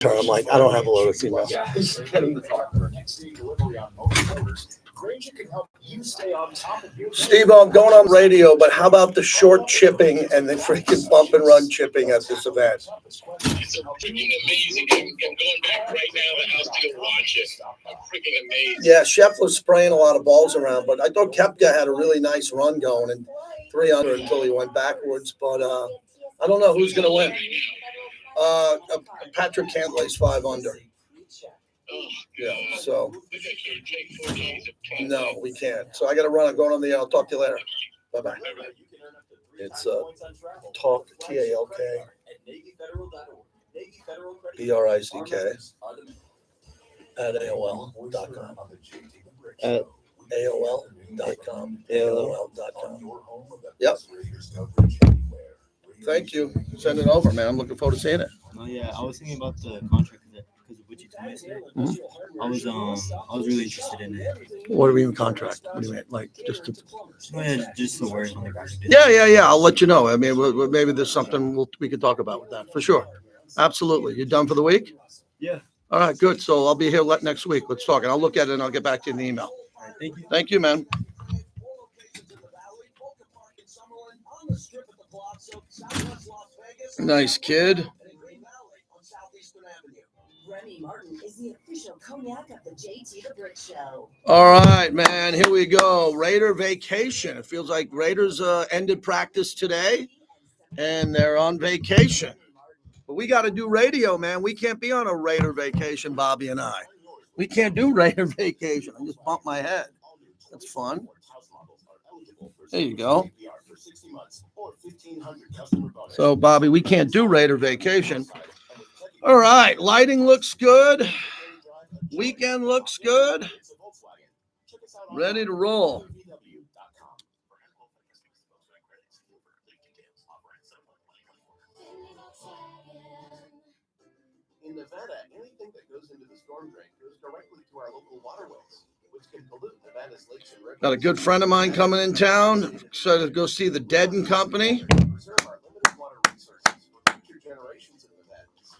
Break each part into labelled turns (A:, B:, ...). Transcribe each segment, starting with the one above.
A: I'm like, I don't have a Lotus email.
B: Yeah, just get him to talk. Next day delivery on most orders. Granger can help you stay on top of your.
A: Steve, I'm going on radio, but how about the short chipping and the freaking bump and run chipping at this event?
C: It's freaking amazing. I'm going back right now to the house to go watch it. I'm freaking amazing.
A: Yeah, Scheffler's spraying a lot of balls around, but I thought Koepka had a really nice run going and 3 under until he went backwards. But I don't know who's going to win. Patrick Cantlay's 5 under. Yeah, so no, we can't. So I got to run. I'm going on the air. I'll talk to you later. Bye-bye. It's talk, TALK, BRICK at AOL.com.
D: At
A: AOL.com. AOL.com. Yep. Thank you. Send it over, man. I'm looking forward to seeing it.
D: Oh yeah, I was thinking about the contract because of what you told me yesterday. I was really interested in it.
A: What do we mean contract? What do you mean? Like just to...
D: just the words on the ground.
A: Yeah. I'll let you know. I mean, maybe there's something we can talk about with that for sure. Absolutely. You done for the week?
D: Yeah.
A: All right, good. So I'll be here next week. Let's talk, and I'll look at it and I'll get back to you in the email.
D: All right, thank you.
A: Thank you, man. Nice kid. All right, man. Here we go. Raider vacation. It feels like Raiders ended practice today, and they're on vacation. But we got to do radio, man. We can't be on a Raider vacation, Bobby and I. We can't do Raider vacation. I just bumped my head. That's fun. There you go. So, Bobby, we can't do Raider vacation. All right. Lighting looks good. Weekend looks good. Ready to roll.
E: In Nevada, anything that goes into the storm drain goes directly to our local waterways, which can pollute Nevada's lakes and rivers.
A: Got a good friend of mine coming in town. Excited to go see the Dead and Company.
E: Preserve our limited water resources for future generations of Nevadans.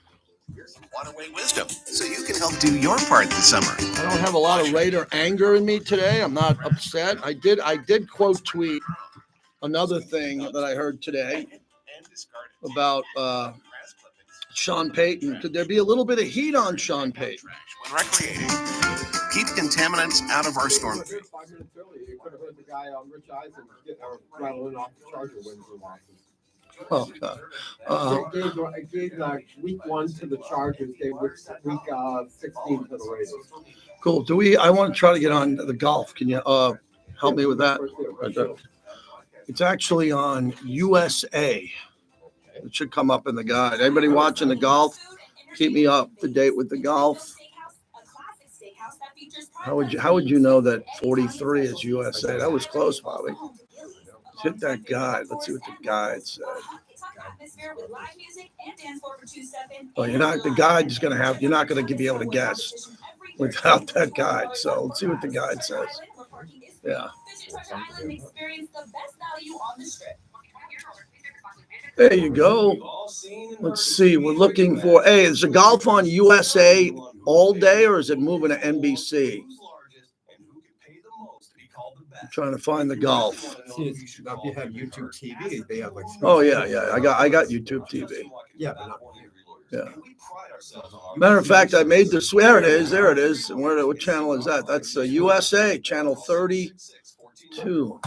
E: Here's some waterway wisdom, so you can help do your part this summer.
A: I don't have a lot of Raider anger in me today. I'm not upset. I did quote tweet another thing that I heard today about Sean Payton. Could there be a little bit of heat on Sean Payton?
E: When recreating, keep contaminants out of our storm drain.
B: 5 minutes earlier, you could have heard the guy on Rich Eisen rattling off the Charger wins and losses.
A: Oh, God.
B: I gave week 1 to the Chargers, gave week 16 to the Raiders.
A: Cool. I want to try to get on the golf. Can you help me with that? It's actually on USA. It should come up in the guide. Anybody watching the golf? Keep me up to date with the golf. How would you know that 43 is USA? That was close, Bobby. Let's hit that guide. Let's see what the guide said. Well, you're not going to be able to guess without that guide. So let's see what the guide says. Yeah. There you go. Let's see. We're looking for, is the golf on USA all day or is it moving to NBC? I'm trying to find the golf.
B: If you have YouTube TV, they have like.
A: Oh yeah. I got YouTube TV.
B: Yeah, but not
A: Yeah. Matter of fact, I made this. There it is. And what channel is that? That's USA channel 32.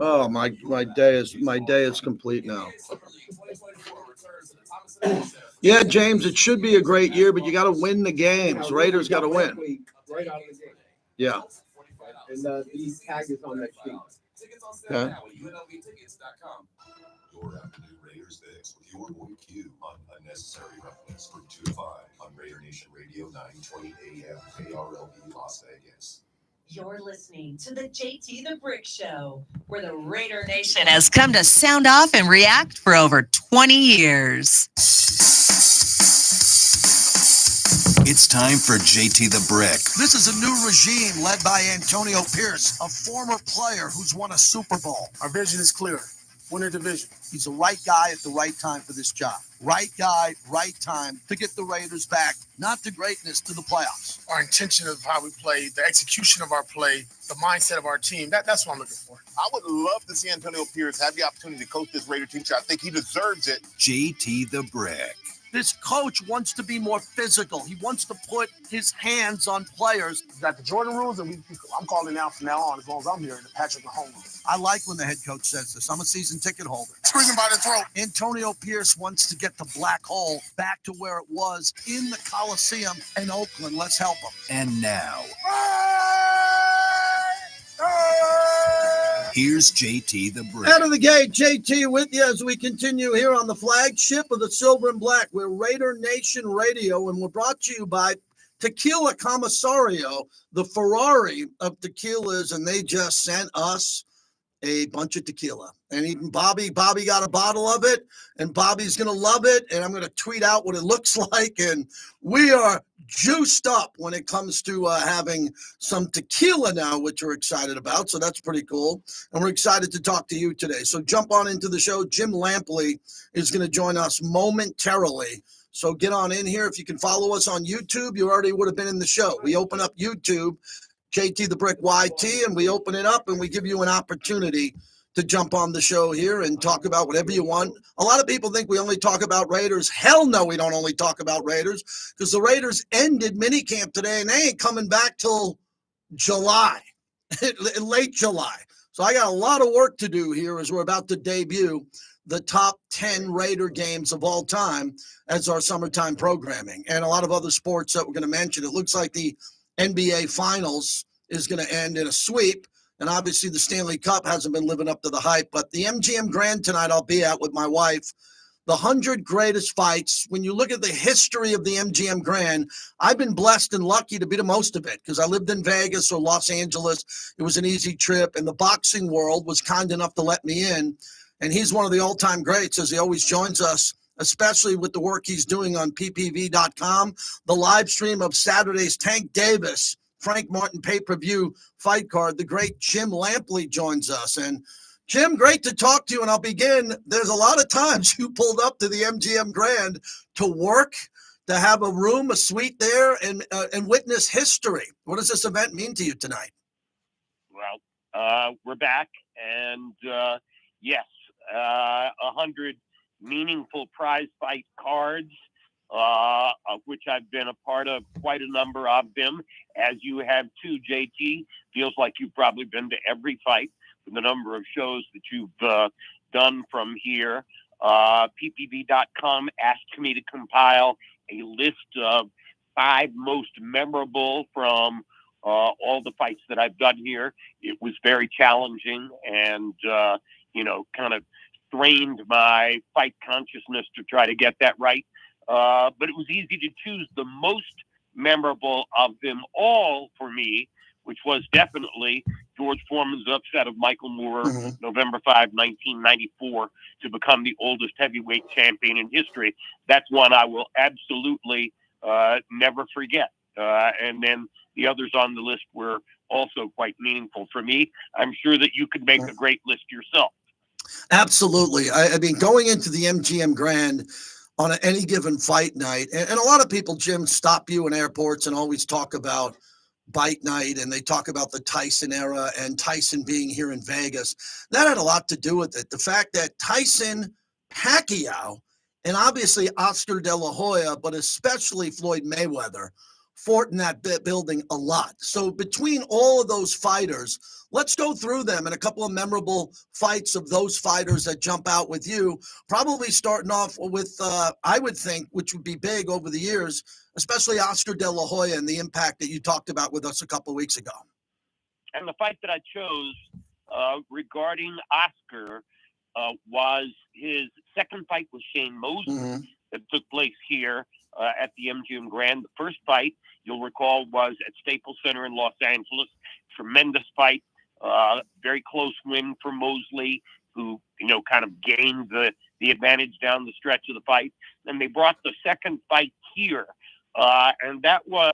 A: Oh, my day is complete now. Yeah, James, it should be a great year, but you got to win the games. Raiders got to win.
B: Right out of the game.
A: Yeah.
B: And the tag is on that sheet.
A: Okay.
F: Your afternoon Raiders Fix with your boy Q on Unnecessary Roughness from 2 to 5 on Raider Nation Radio 920 AM KRLB Las Vegas.
G: You're listening to the JT the Brick Show, where the Raider Nation has come to sound off and react for over 20 years.
F: It's time for JT the Brick.
A: This is a new regime led by Antonio Pierce, a former player who's won a Super Bowl. Our vision is clear. Win a division. He's the right guy at the right time for this job. right guy, right time to get the Raiders back, not to greatness, to the playoffs.
H: Our intention of how we play, the execution of our play, the mindset of our team, that's what I'm looking for.
I: I would love to see Antonio Pierce have the opportunity to coach this Raider team. I think he deserves it.
E: JT the Brick.
A: This coach wants to be more physical. He wants to put his hands on players.
H: We got the Jordan rules, and I'm calling it out from now on as long as I'm here, the Patrick Mahomes rules.
A: I like when the head coach says this. I'm a season ticket holder.
H: Squeeze him by the throat.
A: Antonio Pierce wants to get the black hole back to where it was in the Coliseum in Oakland. Let's help him.
E: And now, here's JT the Brick.
A: Out of the gate, JT with you as we continue here on the flagship of the Silver and Black. We're Raider Nation Radio, and we're brought to you by Tequila Commissario, the Ferrari of tequilas, and they just sent us a bunch of tequila. And even Bobby got a bottle of it, and Bobby's going to love it, and I'm going to tweet out what it looks like, and we are juiced up when it comes to having some tequila now, which we're excited about, so that's pretty cool, and we're excited to talk to you today. So jump on into the show. Jim Lampley is going to join us momentarily, so get on in here. If you can follow us on YouTube, you already would have been in the show. We open up YouTube, JT the Brick YT, and we open it up and we give you an opportunity to jump on the show here and talk about whatever you want. A lot of people think we only talk about Raiders. Hell no, we don't only talk about Raiders, because the Raiders ended minicamp today and they ain't coming back till July, late July. So I got a lot of work to do here as we're about to debut the top 10 Raider games of all time as our summertime programming, and a lot of other sports that we're going to mention. It looks like the NBA Finals is going to end in a sweep, and obviously the Stanley Cup hasn't been living up to the hype, but the MGM Grand tonight I'll be at with my wife. The 100 greatest fights. When you look at the history of the MGM Grand, I've been blessed and lucky to be the most of it because I lived in Vegas or Los Angeles. It was an easy trip, and the boxing world was kind enough to let me in, and he's one of the all-time greats, as he always joins us, especially with the work he's doing on ppv.com, the live stream of Saturday's Tank Davis, Frank Martin pay-per-view fight card. The great Jim Lampley joins us. And Jim, great to talk to you. And I'll begin. There's a lot of times you pulled up to the MGM Grand to work, to have a room, a suite there, and witness history. What does this event mean to you tonight?
J: Well, we're back. And yes, 100 meaningful prize fight cards, of which I've been a part of quite a number of them, as you have too, JT. Feels like you've probably been to every fight from the number of shows that you've done from here. PPV.com asked me to compile a list of 5 most memorable from all the fights that I've done here. It was very challenging and, kind of strained my fight consciousness to try to get that right. But it was easy to choose the most memorable of them all for me, which was definitely George Foreman's upset of Michael Moore, November 5, 1994, to become the oldest heavyweight champion in history. That's one I will absolutely never forget. And then the others on the list were also quite meaningful for me. I'm sure that you could make a great list yourself.
A: Absolutely. I mean, going into the MGM Grand on any given fight night, and a lot of people, Jim, stop you in airports and always talk about Bite Night, and they talk about the Tyson era and Tyson being here in Vegas. That had a lot to do with it. The fact that Tyson, Pacquiao, and obviously Oscar De La Hoya, but especially Floyd Mayweather, fought in that building a lot. So between all of those fighters, let's go through them and a couple of memorable fights of those fighters that jump out with you, probably starting off with, I would think, which would be big over the years, especially Oscar De La Hoya and the impact that you talked about with us a couple of weeks ago.
J: And the fight that I chose regarding Oscar was his second fight with Shane Mosley that took place here at the MGM Grand. The first fight, you'll recall, was at Staples Center in Los Angeles. Tremendous fight, very close win for Mosley, who, kind of gained the advantage down the stretch of the fight. Then they brought the second fight here, and that was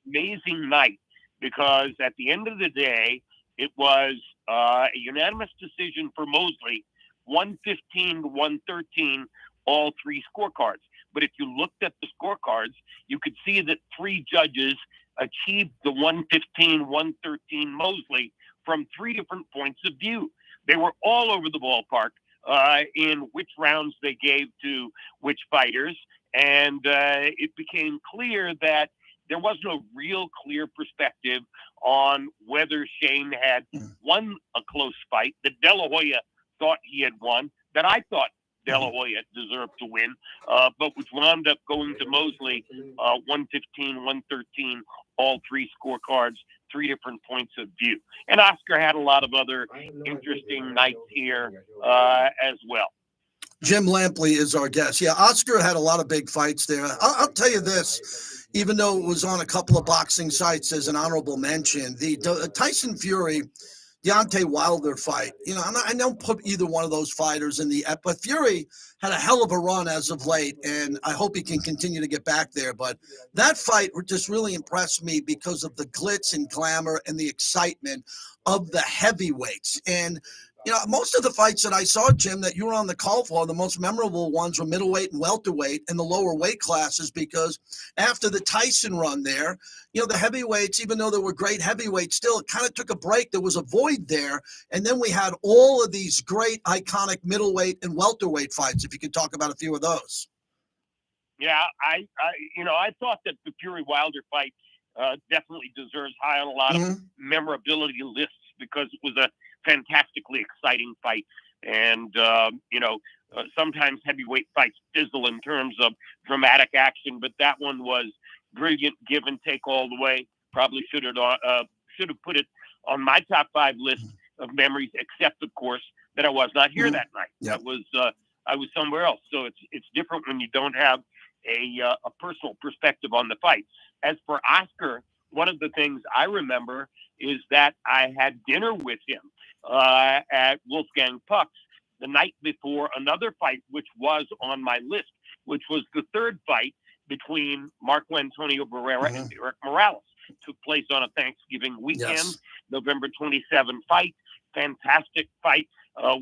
J: an amazing night because at the end of the day, it was a unanimous decision for Mosley, 115 to 113, all three scorecards. But if you looked at the scorecards, you could see that three judges achieved the 115, 113 Mosley from three different points of view. They were all over the ballpark in which rounds they gave to which fighters. And it became clear that there was no real clear perspective on whether Shane had won a close fight, that De La Hoya thought he had won, that I thought De La Hoya deserved to win, but which wound up going to Mosley 115, 113, all three scorecards, three different points of view. And Oscar had a lot of other interesting nights here as well.
A: Jim Lampley is our guest. Yeah, Oscar had a lot of big fights there. I'll tell you this, even though it was on a couple of boxing sites as an honorable mention, the Tyson Fury, Deontay Wilder fight, I don't put either one of those fighters in the, but Fury had a hell of a run as of late, and I hope he can continue to get back there. But that fight just really impressed me because of the glitz and glamour and the excitement of the heavyweights. And most of the fights that I saw, Jim, that you were on the call for, the most memorable ones were middleweight and welterweight and the lower weight classes, because after the Tyson run there, the heavyweights, even though there were great heavyweights, still it kind of took a break. There was a void there. And then we had all of these great iconic middleweight and welterweight fights, if you could talk about a few of those.
J: Yeah, I thought that the Fury Wilder fight definitely deserves high on a lot of memorability lists, because it was a fantastically exciting fight. And, sometimes heavyweight fights fizzle in terms of dramatic action, but that one was brilliant give and take all the way. Probably should have put it on my top 5 list of memories, except of course that I was not here that night. Yep. I was somewhere else. So it's different when you don't have a personal perspective on the fight. As for Oscar, one of the things I remember is that I had dinner with him at Wolfgang Puck's the night before another fight, which was on my list, which was the third fight between Marco Antonio Barrera and Eric Morales. It took place on a Thanksgiving weekend, November 27 fight, fantastic fight,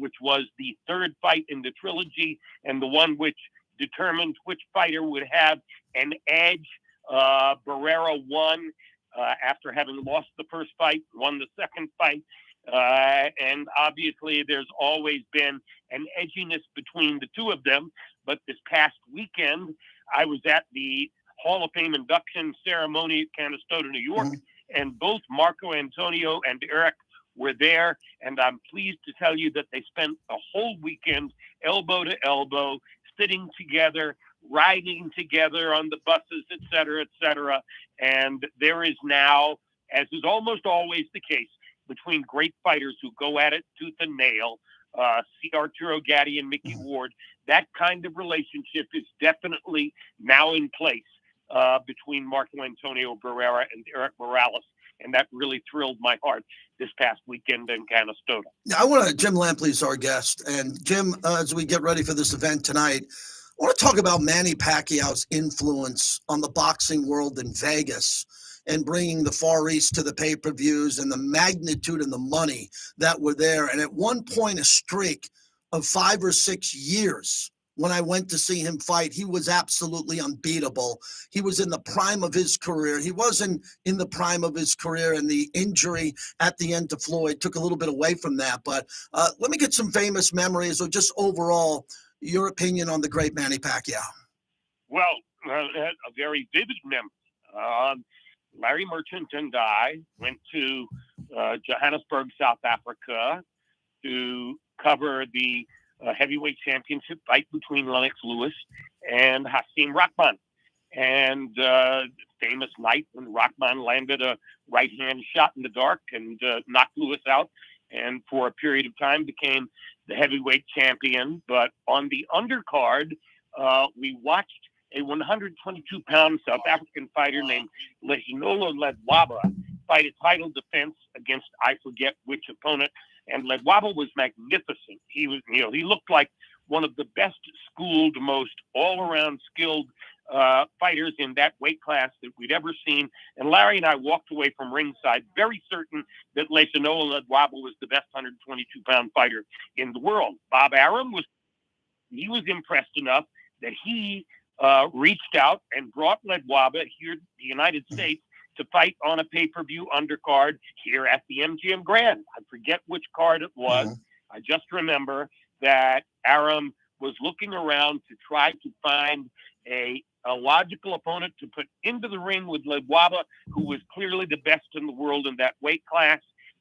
J: which was the third fight in the trilogy and the one which determined which fighter would have an edge. Barrera won after having lost the first fight, won the second fight. And obviously there's always been an edginess between the two of them. But this past weekend, I was at the Hall of Fame induction ceremony at Canastota, New York, and both Marco Antonio and Eric were there. And I'm pleased to tell you that they spent the whole weekend elbow to elbow, sitting together, riding together on the buses, et cetera, et cetera. And there is now, as is almost always the case, between great fighters who go at it tooth and nail, see Arturo Gatti and Mickey Ward, that kind of relationship is definitely now in place between Marco Antonio Barrera and Eric Morales. And that really thrilled my heart this past weekend in Canastota.
A: Yeah, Jim Lampley is our guest. And Jim, as we get ready for this event tonight, I want to talk about Manny Pacquiao's influence on the boxing world in Vegas and bringing the Far East to the pay-per-views and the magnitude and the money that were there. And at one point, a streak of 5 or 6 years when I went to see him fight, he was absolutely unbeatable. He was in the prime of his career. He wasn't in the prime of his career, and the injury at the end to Floyd took a little bit away from that. But let me get some famous memories, or just overall your opinion on the great Manny Pacquiao.
J: Well, a very vivid memory. Larry Merchant and I went to Johannesburg, South Africa, to cover the heavyweight championship fight between Lennox Lewis and Hasim Rahman. And famous night when Rahman landed a right-hand shot in the dark and knocked Lewis out, and for a period of time became the heavyweight champion. But on the undercard, we watched a 122-pound South African fighter named Leginolo Ledwaba fight a title defense against I forget which opponent. And Ledwaba was magnificent. He was, he looked like one of the best schooled, most all-around skilled fighters in that weight class that we'd ever seen. And Larry and I walked away from ringside very certain that Leginolo Ledwaba was the best 122-pound fighter in the world. Bob Arum was impressed enough that he reached out and brought Ledwaba here to the United States to fight on a pay-per-view undercard here at the MGM Grand. I forget which card it was. I just remember that Aram was looking around to try to find a logical opponent to put into the ring with Ledwaba, who was clearly the best in the world in that weight class.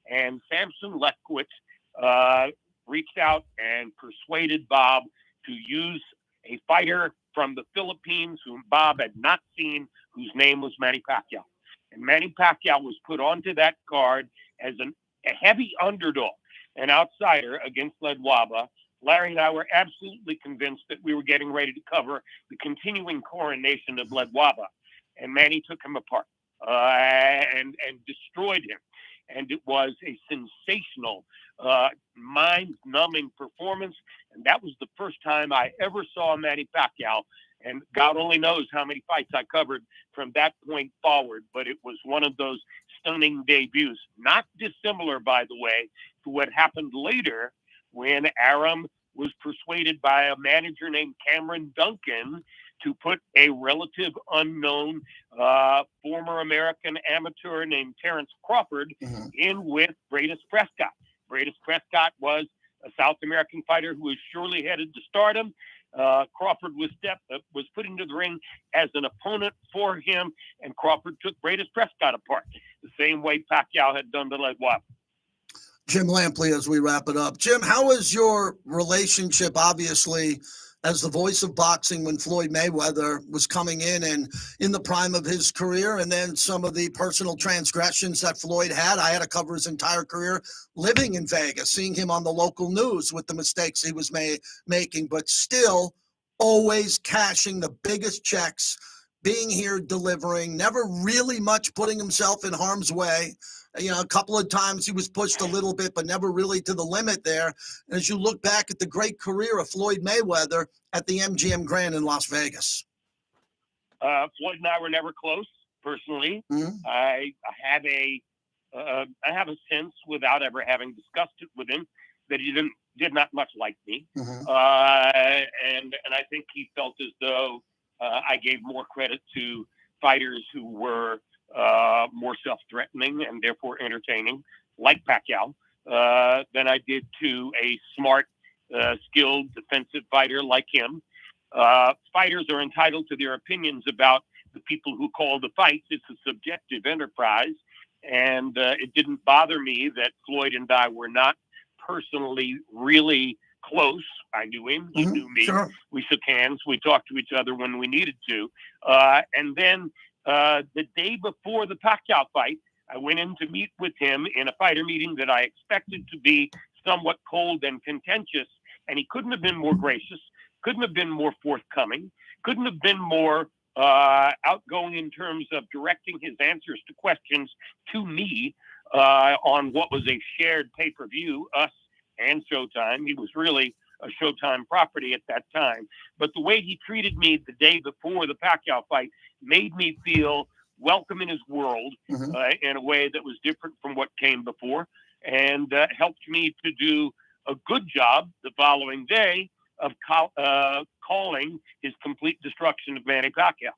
J: And Samson Lefkowitz reached out and persuaded Bob to use a fighter from the Philippines whom Bob had not seen, whose name was Manny Pacquiao. And Manny Pacquiao was put onto that card as a heavy underdog, an outsider against Ledwaba. Larry and I were absolutely convinced that we were getting ready to cover the continuing coronation of Ledwaba. And Manny took him apart and destroyed him. And it was a sensational, mind-numbing performance. And that was the first time I ever saw Manny Pacquiao. And God only knows how many fights I covered from that point forward. But it was one of those stunning debuts. Not dissimilar, by the way, to what happened later when Aram was persuaded by a manager named Cameron Duncan to put a relative unknown former American amateur named Terrence Crawford in with Bradis Prescott. Bradis Prescott was a South American fighter who was surely headed to stardom. Crawford was put into the ring as an opponent for him, and Crawford took Bradis Prescott apart, the same way Pacquiao had done to Ledwaba.
A: Jim Lampley, as we wrap it up. Jim, how is your relationship, obviously, as the voice of boxing when Floyd Mayweather was coming in and in the prime of his career, and then some of the personal transgressions that Floyd had? I had to cover his entire career living in Vegas, seeing him on the local news with the mistakes he was making, but still always cashing the biggest checks, being here, delivering, never really much putting himself in harm's way. You know, a couple of times he was pushed a little bit, but never really to the limit there. And as you look back at the great career of Floyd Mayweather at the MGM Grand in Las Vegas.
J: Floyd and I were never close, personally. I have a sense, without ever having discussed it with him, that he did not much like me. And I think he felt as though I gave more credit to fighters who were more self-threatening and therefore entertaining, like Pacquiao, than I did to a smart, skilled defensive fighter like him. Fighters are entitled to their opinions about the people who call the fights. It's a subjective enterprise, and it didn't bother me that Floyd and I were not personally really close. I knew him. He knew me. Sure. We shook hands. We talked to each other when we needed to. And then the day before the Pacquiao fight, I went in to meet with him in a fighter meeting that I expected to be somewhat cold and contentious, and he couldn't have been more gracious, couldn't have been more forthcoming, couldn't have been more outgoing in terms of directing his answers to questions to me on what was a shared pay-per-view, us and Showtime. He was really a Showtime property at that time. But the way he treated me the day before the Pacquiao fight made me feel welcome in his world in a way that was different from what came before, and helped me to do a good job the following day of calling his complete destruction of Manny Pacquiao.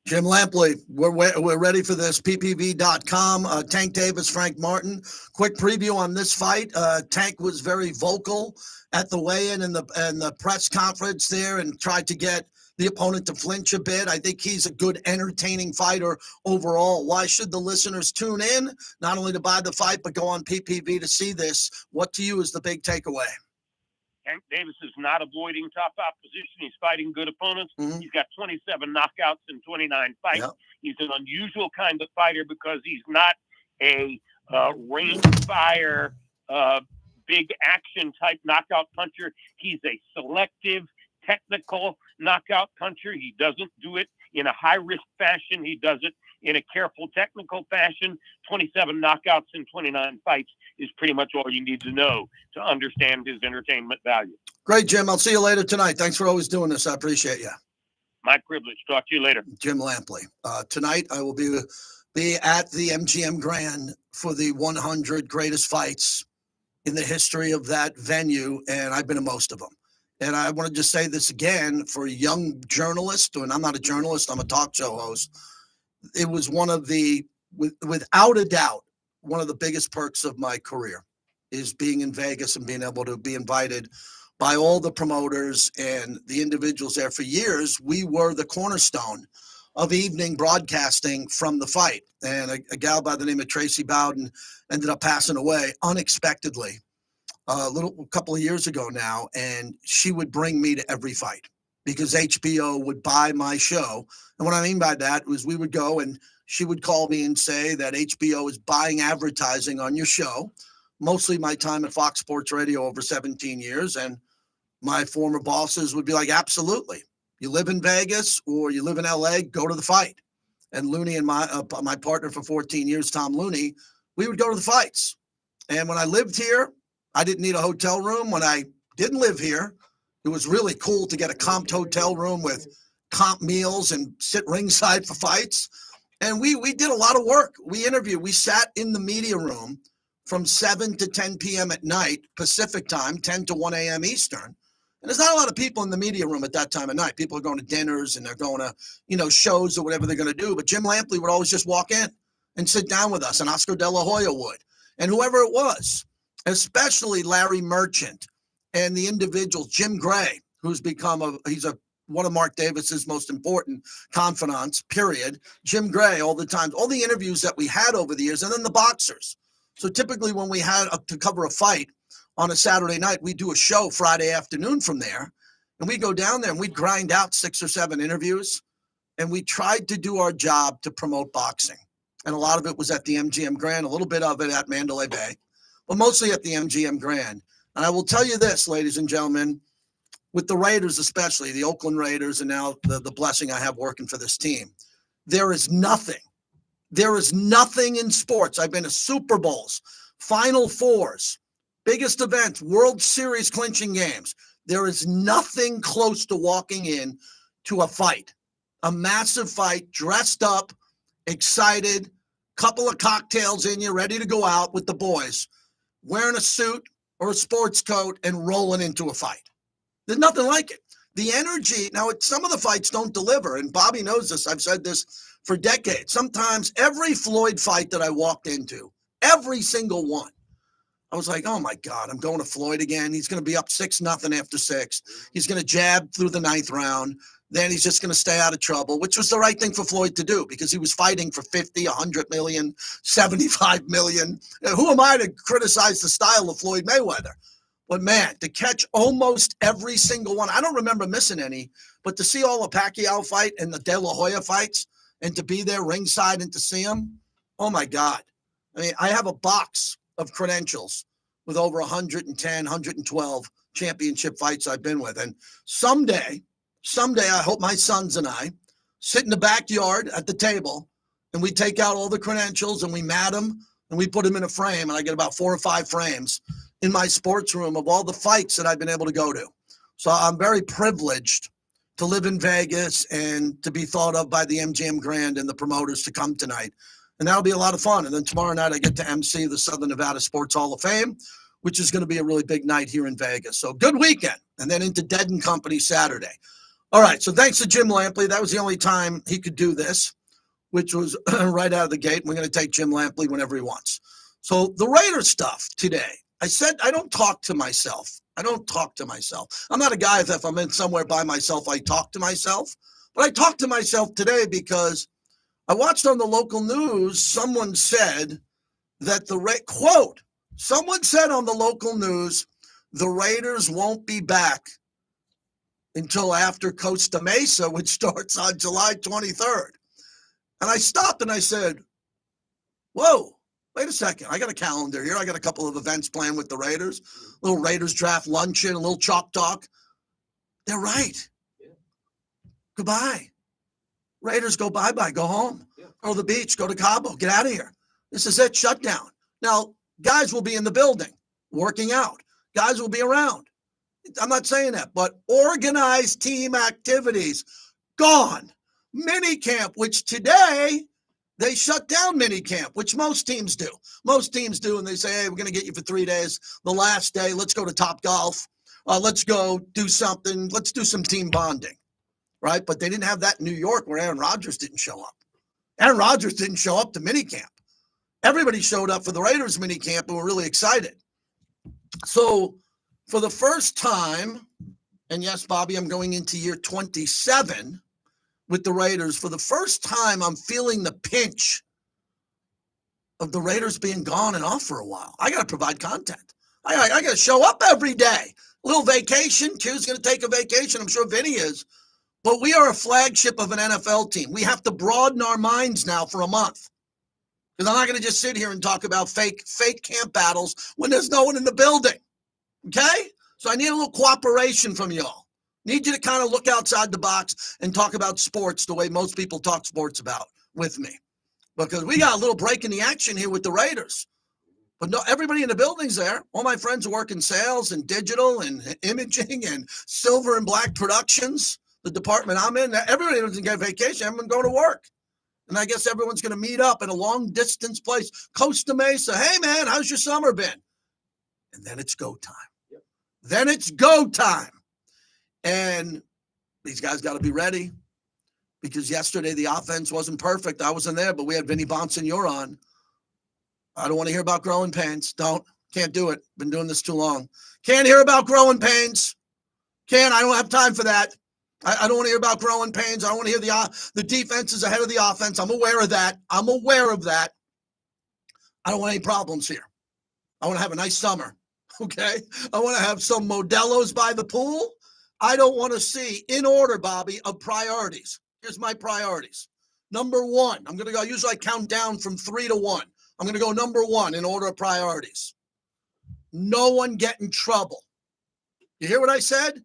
A: Jim Lampley, we're ready for this. PPV.com. Tank Davis, Frank Martin. Quick preview on this fight. Tank was very vocal at the weigh-in and the press conference there, and tried to get the opponent to flinch a bit. I think he's a good, entertaining fighter overall. Why should the listeners tune in? Not only to buy the fight, but go on PPV to see this. What to you is the big takeaway?
J: Tank Davis is not avoiding top opposition. He's fighting good opponents. He's got 27 knockouts in 29 fights. Yep. He's an unusual kind of fighter because he's not a range fire, big action type knockout puncher. He's a selective, technical knockout puncher. He doesn't do it in a high risk fashion. He does it in a careful, technical fashion. 27 knockouts in 29 fights is pretty much all you need to know to understand his entertainment value.
A: Great, Jim. I'll see you later tonight. Thanks for always doing this. I appreciate you.
J: My privilege. Talk to you later.
A: Jim Lampley. Tonight, I will be at the MGM Grand for the 100 greatest fights in the history of that venue, and I've been to most of them. And I want to just say this again for young journalists, and I'm not a journalist, I'm a talk show host. It was one of the, without a doubt, one of the biggest perks of my career is being in Vegas and being able to be invited by all the promoters and the individuals there. For years, we were the cornerstone of evening broadcasting from the fight. And a gal by the name of Tracy Bowden ended up passing away unexpectedly a couple of years ago now, and she would bring me to every fight because HBO would buy my show. And what I mean by that was we would go and she would call me and say that HBO is buying advertising on your show, mostly my time at Fox Sports Radio over 17 years. And my former bosses would be like, absolutely. You live in Vegas or you live in LA, go to the fight. And Looney and my partner for 14 years, Tom Looney, we would go to the fights. And when I lived here, I didn't need a hotel room. When I didn't live here, it was really cool to get a comped hotel room with comp meals and sit ringside for fights. And we did a lot of work. We interviewed. We sat in the media room from 7 to 10 p.m. at night, Pacific time, 10 to 1 a.m. Eastern. And there's not a lot of people in the media room at that time of night. People are going to dinners and they're going to, shows or whatever they're going to do. But Jim Lampley would always just walk in and sit down with us, and Oscar De La Hoya would, and whoever it was, especially Larry Merchant and the individuals, Jim Gray, who's become one of Mark Davis's most important confidants, period. Jim Gray, all the time, all the interviews that we had over the years, and then the boxers. So typically when we had to cover a fight on a Saturday night, we do a show Friday afternoon from there, and we go down there and we'd grind out 6 or 7 interviews, and we tried to do our job to promote boxing. And a lot of it was at the MGM Grand, a little bit of it at Mandalay Bay, but mostly at the MGM Grand. And I will tell you this, ladies and gentlemen, with the Raiders, especially the Oakland Raiders, and now the blessing I have working for this team, there is nothing in sports. I've been to Super Bowls, Final Fours, biggest events, World Series clinching games. There is nothing close to walking in to a fight, a massive fight, dressed up, excited, couple of cocktails in you, ready to go out with the boys, wearing a suit or a sports coat and rolling into a fight. There's nothing like it. The energy, now some of the fights don't deliver, and Bobby knows this. I've said this for decades. Sometimes every Floyd fight that I walked into, every single one, I was like, oh my God, I'm going to Floyd again. He's going to be up 6-0 after 6. He's going to jab through the 9th round. Then he's just going to stay out of trouble, which was the right thing for Floyd to do because he was fighting for 50, 100 million, 75 million. Who am I to criticize the style of Floyd Mayweather? But man, to catch almost every single one, I don't remember missing any, but to see all the Pacquiao fight and the De La Hoya fights and to be there ringside and to see them, oh my God. I mean, I have a box of credentials with over 110, 112 championship fights I've been with. And someday, I hope my sons and I sit in the backyard at the table and we take out all the credentials and we mat them and we put them in a frame. And I get about 4 or 5 frames in my sports room of all the fights that I've been able to go to. So I'm very privileged to live in Vegas and to be thought of by the MGM Grand and the promoters to come tonight. And that'll be a lot of fun. And then tomorrow night I get to MC the Southern Nevada Sports Hall of Fame, which is going to be a really big night here in Vegas. So good weekend. And then into Dead & Company Saturday. All right, so thanks to Jim Lampley. That was the only time he could do this, which was right out of the gate. We're going to take Jim Lampley whenever he wants. So the Raiders stuff today. I said I don't talk to myself. I'm not a guy that if I'm in somewhere by myself, I talk to myself. But I talked to myself today because I watched on the local news, someone said that someone said on the local news, the Raiders won't be back until after Costa Mesa, which starts on July 23rd. And I stopped and I said, whoa, wait a second. I got a calendar here. I got a couple of events planned with the Raiders, a little Raiders draft luncheon, a little chalk talk. They're right. Yeah. Goodbye. Raiders go bye-bye, go home, go to the beach, go to Cabo, get out of here. This is it, shut down. Now, guys will be in the building working out. Guys will be around. I'm not saying that, but organized team activities, gone. Minicamp, which today they shut down minicamp, which most teams do. Most teams do, and they say, hey, we're going to get you for 3 days. The last day, let's go to Top Golf. let's go do something. Let's do some team bonding, right? But they didn't have that in New York where Aaron Rodgers didn't show up. Aaron Rodgers didn't show up to minicamp. Everybody showed up for the Raiders minicamp and were really excited. So for the first time, and yes, Bobby, I'm going into year 27 with the Raiders. For the first time, I'm feeling the pinch of the Raiders being gone and off for a while. I got to provide content. I got to show up every day. A little vacation. Q's going to take a vacation. I'm sure Vinny is. But we are a flagship of an NFL team. We have to broaden our minds now for a month. Because I'm not going to just sit here and talk about fake camp battles when there's no one in the building. Okay? So I need a little cooperation from y'all. Need you to kind of look outside the box and talk about sports the way most people talk sports about with me. Because we got a little break in the action here with the Raiders. But no, everybody in the building's there. All my friends are working sales and digital and imaging and silver and black productions. The department I'm in, everybody doesn't get vacation. Everyone go to work. And I guess everyone's going to meet up in a long-distance place. Costa Mesa. Hey, man, how's your summer been? And then it's go time. Yep. Then it's go time. And these guys got to be ready. Because yesterday the offense wasn't perfect. I wasn't there, but we had Vinny Bonsignor on. I don't want to hear about growing pains. Can't do it. Been doing this too long. Can't hear about growing pains. I don't have time for that. I don't want to hear about growing pains. I don't want to hear the defense is ahead of the offense. I'm aware of that. I don't want any problems here. I want to have a nice summer, okay? I want to have some Modelo's by the pool. I don't want to see, in order, Bobby, of priorities. Here's my priorities. Number one, I'm going to go, usually I count down from 3 to 1. I'm going to go number 1 in order of priorities. No one get in trouble. You hear what I said?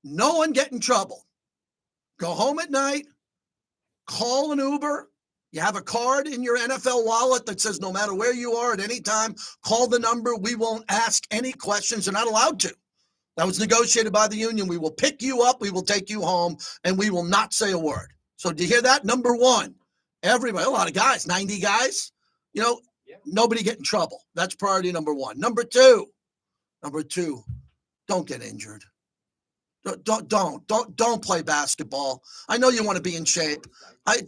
A: No one get in trouble. Go home at night, call an Uber. You have a card in your NFL wallet that says no matter where you are at any time, call the number. We won't ask any questions. You're not allowed to. That was negotiated by the union. We will pick you up. We will take you home, and we will not say a word. So do you hear that? Number 1, everybody, a lot of guys, 90 guys, nobody get in trouble. That's priority number 1. Number two, don't get injured. Don't play basketball. I know you want to be in shape.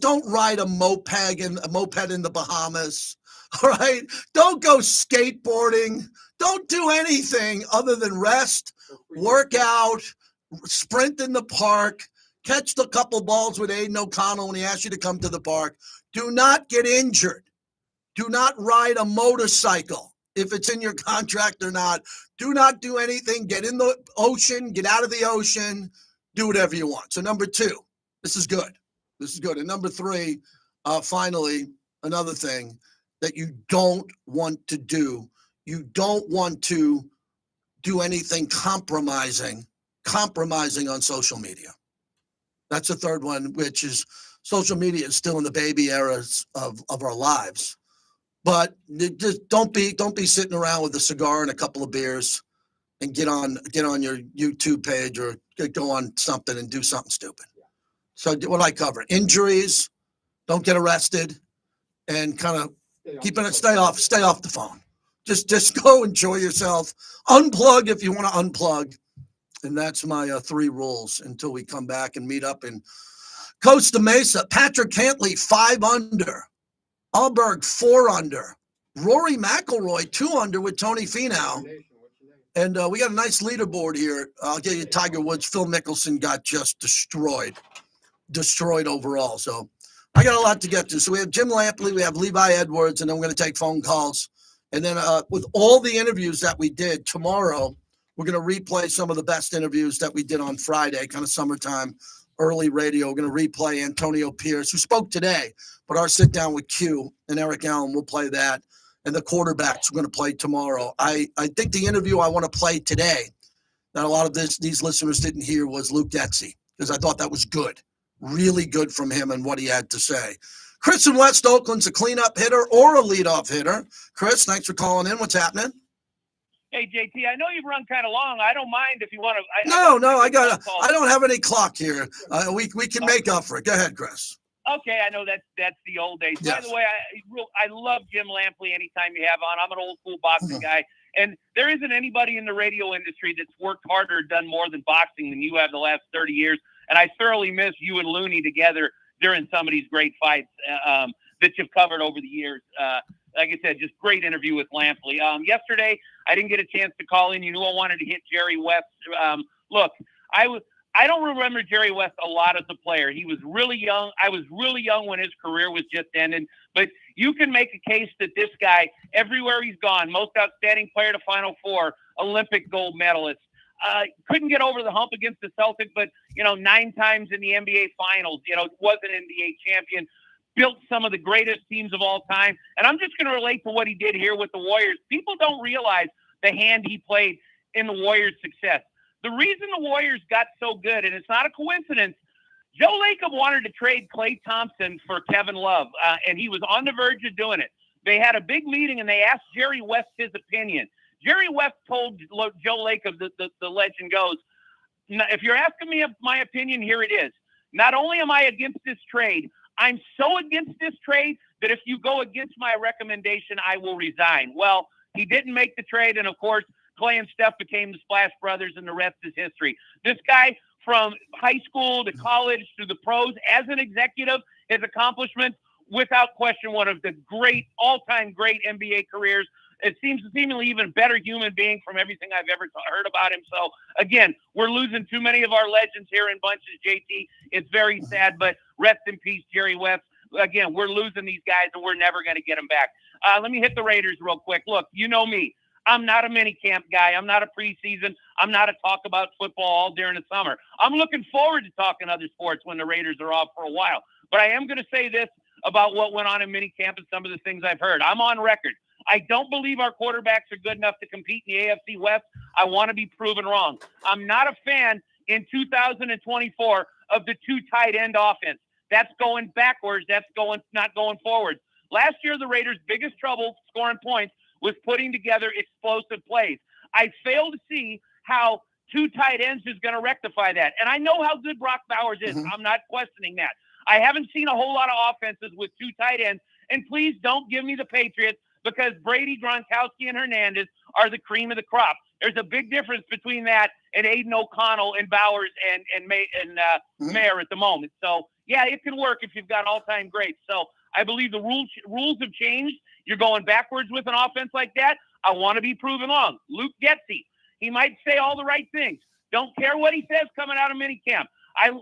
A: Don't ride a moped in the Bahamas. All right. Don't go skateboarding. Don't do anything other than rest, work out, sprint in the park, catch the couple balls with Aiden O'Connell when he asks you to come to the park. Do not get injured. Do not ride a motorcycle. If it's in your contract or not, do not do anything. Get in the ocean, get out of the ocean, do whatever you want. So number 2, this is good. And number 3, finally, another thing that you don't want to do. You don't want to do anything compromising on social media. That's the third one, which is social media is still in the baby eras of our lives. But just don't be sitting around with a cigar and a couple of beers and get on your YouTube page or go on something and do something stupid. So what do I cover? Injuries, don't get arrested, and kind of stay off the phone. Just go enjoy yourself. Unplug if you want to unplug. And that's my 3 rules until we come back and meet up in Costa Mesa. Patrick Cantley, 5 under. Alberg, 4 under. Rory McIlroy, 2 under with Tony Finau. And we got a nice leaderboard here. I'll get you Tiger Woods. Phil Mickelson got just destroyed overall. So I got a lot to get to. So we have Jim Lampley, we have Levi Edwards, and then we're going to take phone calls. And then with all the interviews that we did tomorrow, we're going to replay some of the best interviews that we did on Friday, kind of summertime, early radio. We're going to replay Antonio Pierce, who spoke today, but our sit down with Q and Eric Allen, we'll play that. And the quarterbacks we're going to play tomorrow. I think the interview I want to play today that a lot of these listeners didn't hear was Luke Getzey, because I thought that was good, really good from him and what he had to say. Chris in West Oakland's a cleanup hitter or a leadoff hitter. Chris, thanks for calling in. What's happening?
J: Hey, JT, I know you've run kind of long. I don't mind if you want to.
A: I don't have any clock here. We can make up for it. Go ahead, Chris.
J: Okay, I know that's the old days.
A: Yes.
J: By the way, I love Jim Lampley anytime you have on. I'm an old school boxing guy. And there isn't anybody in the radio industry that's worked harder, done more than boxing than you have the last 30 years. And I thoroughly miss you and Looney together during some of these great fights that you've covered over the years. Like I said, just great interview with Lampley. Yesterday, I didn't get a chance to call in. You knew I wanted to hit Jerry West. Look, I don't remember Jerry West a lot as a player. He was really young. I was really young when his career was just ending. But you can make a case that this guy, everywhere he's gone, most outstanding player to Final Four, Olympic gold medalist, couldn't get over the hump against the Celtics, but, 9 times in the NBA Finals, was an NBA champion, built some of the greatest teams of all time. And I'm just going to relate to what he did here with the Warriors. People don't realize the hand he played in the Warriors' success. The reason the Warriors got so good, and it's not a coincidence, Joe Lacob wanted to trade Klay Thompson for Kevin Love, and he was on the verge of doing it. They had a big meeting, and they asked Jerry West his opinion. Jerry West told Joe Lacob, the legend goes, if you're asking me my opinion, here it is. Not only am I against this trade, I'm so against this trade that if you go against my recommendation, I will resign. Well, he didn't make the trade, and of course, Klay and Steph became the Splash Brothers, and the rest is history. This guy, from high school to college to the pros, as an executive, his accomplishments, without question, one of the great, all-time great NBA careers. It seems seemingly even better human being from everything I've ever heard about him. So, again, we're losing too many of our legends here in bunches, JT. It's very sad, but rest in peace, Jerry West. Again, we're losing these guys, and we're never going to get them back. Let me hit the Raiders real quick. Look, you know me. I'm not a mini camp guy. I'm not a preseason. I'm not a talk about football all during the summer. I'm looking forward to talking other sports when the Raiders are off for a while. But I am going to say this about what went on in mini camp and some of the things I've heard. I'm on record. I don't believe our quarterbacks are good enough to compete in the AFC West. I want to be proven wrong. I'm not a fan in 2024 of the 2 tight end offense. That's going backwards. That's not going forward. Last year, the Raiders' biggest trouble scoring points was putting together explosive plays. I fail to see how 2 tight ends is going to rectify that. And I know how good Brock Bowers is. I'm not questioning that. I haven't seen a whole lot of offenses with 2 tight ends. And please don't give me the Patriots, because Brady, Gronkowski, and Hernandez are the cream of the crop. There's a big difference between that and Aiden O'Connell and Bowers and Mayer at the moment. So, yeah, it can work if you've got all-time greats. So I believe the rules have changed. You're going backwards with an offense like that. I want to be proven wrong. Luke Getsy, he might say all the right things. Don't care what he says coming out of minicamp.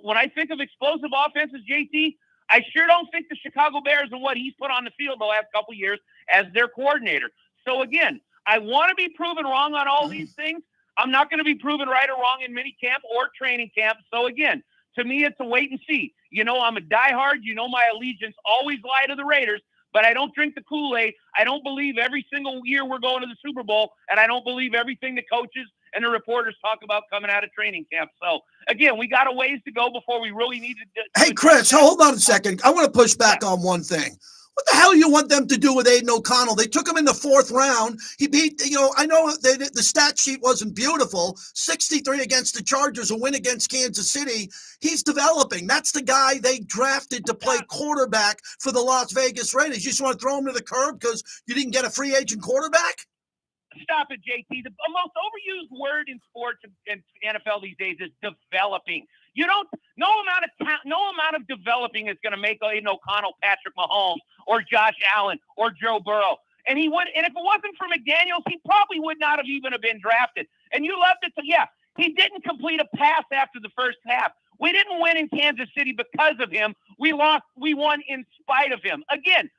J: When I think of explosive offenses, JT, I sure don't think the Chicago Bears and what he's put on the field the last couple of years as their coordinator. So, again, I want to be proven wrong on all these things. I'm not going to be proven right or wrong in minicamp or training camp. So, again, to me, it's a wait and see. I'm a diehard. My allegiance always lie to the Raiders, but I don't drink the Kool-Aid. I don't believe every single year we're going to the Super Bowl, and I don't believe everything the coaches and the reporters talk about coming out of training camp. So, again, we got a ways to go before we really need to.
A: Hey, Chris, hold on a second. I want to push back on one thing. What the hell do you want them to do with Aiden O'Connell? They took him in the 4th round. He beat, I know the stat sheet wasn't beautiful. 63 against the Chargers, a win against Kansas City. He's developing. That's the guy they drafted to play quarterback for the Las Vegas Raiders. You just want to throw him to the curb because you didn't get a free agent quarterback?
J: Stop it, JT. The most overused word in sports and NFL these days is developing. No amount of developing is going to make Aiden O'Connell, Patrick Mahomes, or Josh Allen, or Joe Burrow. And if it wasn't for McDaniels, he probably would not have even been drafted. And you loved it. He didn't complete a pass after the first half. We didn't win in Kansas City because of him. We won in spite of him. Again,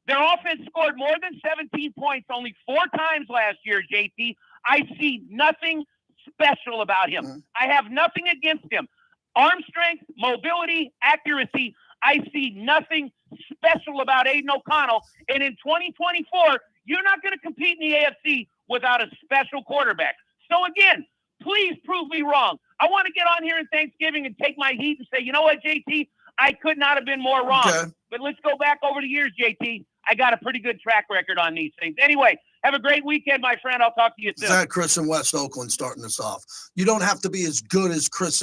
J: their offense scored more than 17 points only 4 times last year, JT. I see nothing special about him. I have nothing against him. Arm strength, mobility, accuracy. I see nothing special about Aiden O'Connell. And in 2024, you're not going to compete in the AFC without a special quarterback. So, again, please prove me wrong. I want to get on here in Thanksgiving and take my heat and say, you know what, JT? I could not have been more wrong. Okay. But let's go back over the years, JT. I got a pretty good track record on these things. Anyway, have a great weekend, my friend. I'll talk to you soon.
A: Is that Chris from West Oakland starting us off? You don't have to be as good as Chris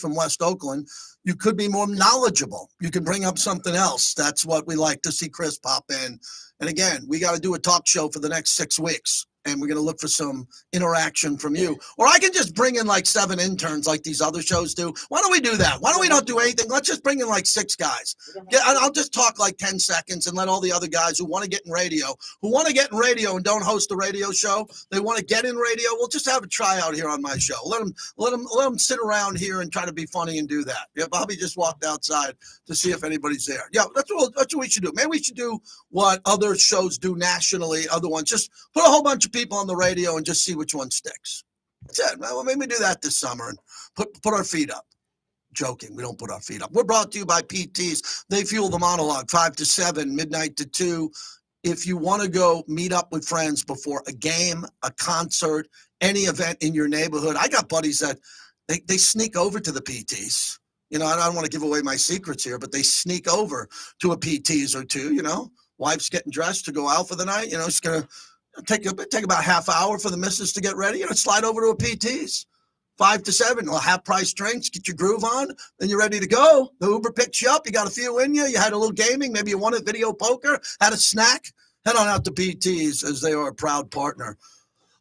A: from West Oakland. You could be more knowledgeable. You can bring up something else. That's what we like to see Chris pop in. And again, we got to do a talk show for the next 6 weeks. and we're going to look for some interaction from you. Or I can just bring in like 7 interns like these other shows do. Why don't we do that? Why don't we not do anything? Let's just bring in like 6 guys. I'll just talk like 10 seconds and let all the other guys who want to get in radio, and don't host a radio show, they want to get in radio, we'll just have a tryout here on my show. Let them sit around here and try to be funny and do that. Yeah, Bobby just walked outside to see if anybody's there. Yeah, that's what we should do. Maybe we should do what other shows do nationally, other ones. Just put a whole bunch of people on the radio and just see which one sticks. That's it. Well, maybe do that this summer and put our feet up. Joking. We don't put our feet up. We're brought to you by PTs. They fuel the monologue 5 to 7, midnight to 2. If you want to go meet up with friends before a game, a concert, any event in your neighborhood, I got buddies that they sneak over to the PTs. You know, I don't want to give away my secrets here, but they sneak over to a PTs or two, you know. Wife's getting dressed to go out for the night. You know, it's going to take about half hour for the missus to get ready. You know, slide over to a PTs. 5 to 7, we'll have price drinks, get your groove on, then you're ready to go. The Uber picks you up, you got a few in you, you had a little gaming, maybe you won a video poker, had a snack. Head on out to PTs as they are a proud partner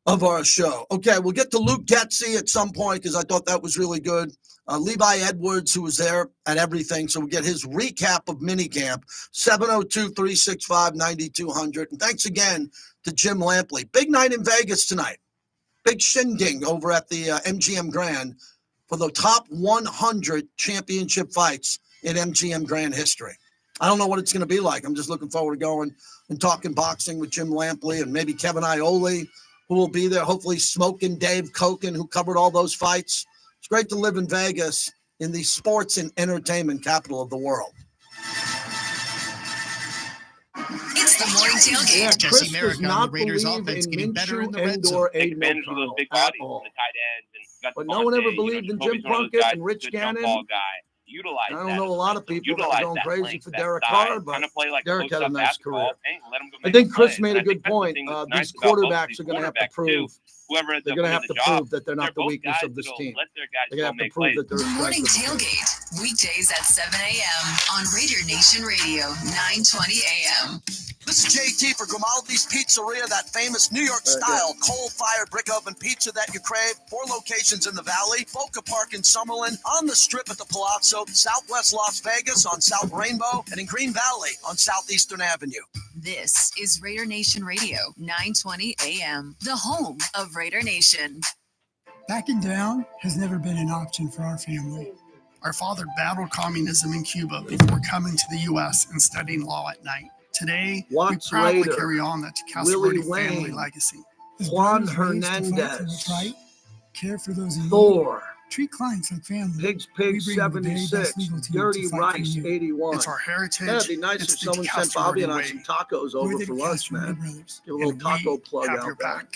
A: of our show. Okay, we'll get to Luke Getzey at some point because I thought that was really good. Levi Edwards, who was there at everything, so we'll get his recap of minicamp, 702-365-9200. And thanks again to Jim Lampley. Big night in Vegas tonight. Big shindig over at the MGM Grand for the top 100 championship fights in MGM Grand history. I don't know what it's going to be like. I'm just looking forward to going and talking boxing with Jim Lampley and maybe Kevin Iole, who will be there. Hopefully smoking Dave Koken, who covered all those fights. It's great to live in Vegas, in the sports and entertainment capital of the world.
G: It's the morning tailgate.
A: Yeah,
K: Jesse
A: Chris
K: Merrick
A: does
K: on the
A: not
K: Raiders
A: believe
K: offense
A: in
K: getting better in
A: Minshew
K: the red
A: and
K: zone.
A: or
J: Take
A: Aiden
J: advantage of those
A: O'Connell
J: big
A: at
J: bodies,
A: all.
J: the tight ends, and got
A: But no one ever believed in Jim Plunkett and Rich Gannon.
J: Utilize
A: I don't know a lot of people that are going crazy for Derek
J: Carr,
A: Carr, but
J: kind of play like
A: Derek had a nice career.
J: Let him go
A: I
J: make
A: think
J: the
A: Chris
J: plays.
A: made
J: And
A: a
J: I
A: good
J: think that's the
A: point.
J: thing that's
A: These
J: nice about both of
A: quarterbacks
J: these
A: are going to have to
J: quarterbacks, too.
A: prove.
J: Whoever ends
A: They're
J: up
A: going to
J: winning
A: have
J: the
A: to
J: job,
A: prove that they're not the
J: both
A: weakness
J: guys
A: of this
J: that'll
A: team.
J: let their guys
A: They're going to
J: go
A: have to
J: make
A: prove
J: plays.
A: that they're a
G: The morning
A: strength of the team.
G: tailgate, weekdays at 7 a.m. on Raider Nation Radio, 920 a.m.
A: This is JT for Grimaldi's Pizzeria, that famous New York-style coal-fired brick oven pizza that you crave. 4 locations in the Valley, Boca Park in Summerlin, on the Strip at the Palazzo, Southwest Las Vegas on South Rainbow, and in Green Valley on Southeastern Avenue.
G: This is Raider Nation Radio, 920 a.m., the home of Raider Nation.
K: Backing down has never been an option for our family. Our father battled communism in Cuba before coming to the U.S. and studying law at night. Today,
A: Watts
K: we proudly
A: Raider,
K: carry on that
A: Willie
K: Castellotti family
A: Wayne,
K: legacy.
A: Juan Hernandez,
K: Care for those in need.
A: Thor,
K: Treat clients like family.
A: Pigs
K: We bring the very best
A: 76,
K: legal team
A: Dirty
K: to fight for
A: Rice
K: you.
A: 81.
K: It's our heritage.
A: Yeah, it'd be nice if
K: It's the
A: someone sent Bobby and I
K: Castellotti
A: some
K: way.
A: tacos over
K: We're the
A: for lunch,
K: Castellotti
A: man.
K: brothers,
A: Give a little
K: and
A: taco
K: we
A: plug
K: have
A: out
K: your
A: there.
K: back.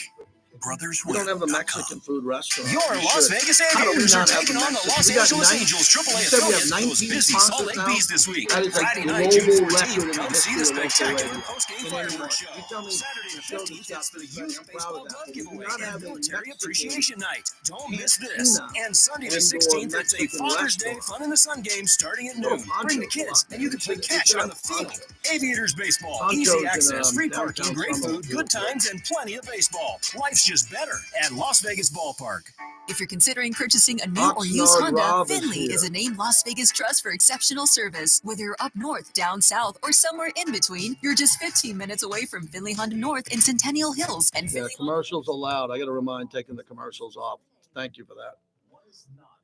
A: We don't have a Mexican food restaurant.
L: Your
A: We
L: Las
A: should.
L: Vegas
A: How do we
L: Aviators
A: not
L: are
A: have a
L: taking on the
A: Mexican?
L: Los
A: We got
L: Angeles
A: 19
L: Angels AAA
A: You said we have
L: affiliate,
A: 19
L: those busy Salt
A: sponsors
L: Lake
A: now?
L: Bees this week.
A: That is like
L: Friday night, June
A: global
L: 14th,
A: record in the
L: come see
A: history
L: the
A: of local
L: spectacular
A: radio.
L: post-game
A: In
L: fireworks
A: anyone.
L: show.
A: You tell me
L: Saturday the
A: show me
L: 15th, it's the
A: I'm
L: Youth
A: proud
L: Baseball
A: of that.
L: Glove
A: But
L: Giveaway
A: not
L: and
A: having
L: Military
A: Mexican
L: Appreciation Night. Don't miss this.
A: Cantina
L: And Sunday the
A: and/or
L: 16th, it's a
A: Mexican
L: Father's Day
A: restaurant.
L: Fun in the Sun game starting at
A: Go to
L: noon. Bring the
A: Poncho's a
L: kids,
A: lot,
L: and you
A: man.
L: can play
A: They
L: catch
A: should
L: on
A: have
L: the field.
A: Poncho's.
L: Aviators Baseball,
A: Poncho's
L: easy
A: in,
L: access, free
A: downtown
L: parking, great
A: Summerlin.
L: food, good times, and plenty of baseball. Life's just better at Las Vegas Ballpark.
G: If you're considering purchasing a new or used
A: Oxnard
G: Honda,
A: Rob is
G: Finley
A: here.
G: is a named Las Vegas trust for exceptional service. Whether you're up north, down south, or somewhere in between, you're just 15 minutes away from Finley Honda North in Centennial Hills. And
A: Yeah,
G: Finley
A: commercials allowed. I got to remind taking the commercials off. Thank you for that.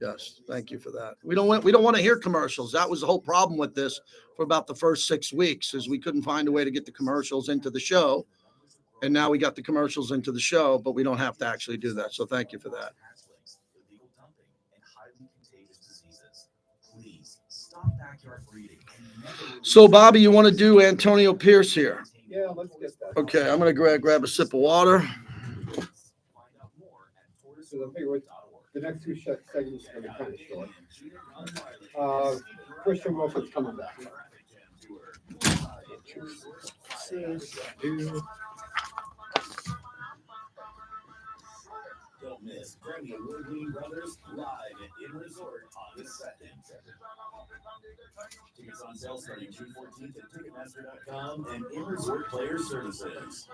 A: Yes, thank you for that. We don't want to hear commercials. That was the whole problem with this for about the first 6 weeks, is we couldn't find a way to get the commercials into the show. And now we got the commercials into the show, but we don't have to actually do that. So thank you for that. So Bobby, you want to do Antonio Pierce here?
M: Yeah, let's get that.
A: Okay, I'm going to grab a sip of water.
M: So I figure the next 2 segments are going to be kind of short. Christian Wilkins coming back.
L: miss Grammy Award-winning brothers live at In Resort August 2nd. Tickets on sale starting June 14th at Ticketmaster.com and In Resort Player Services.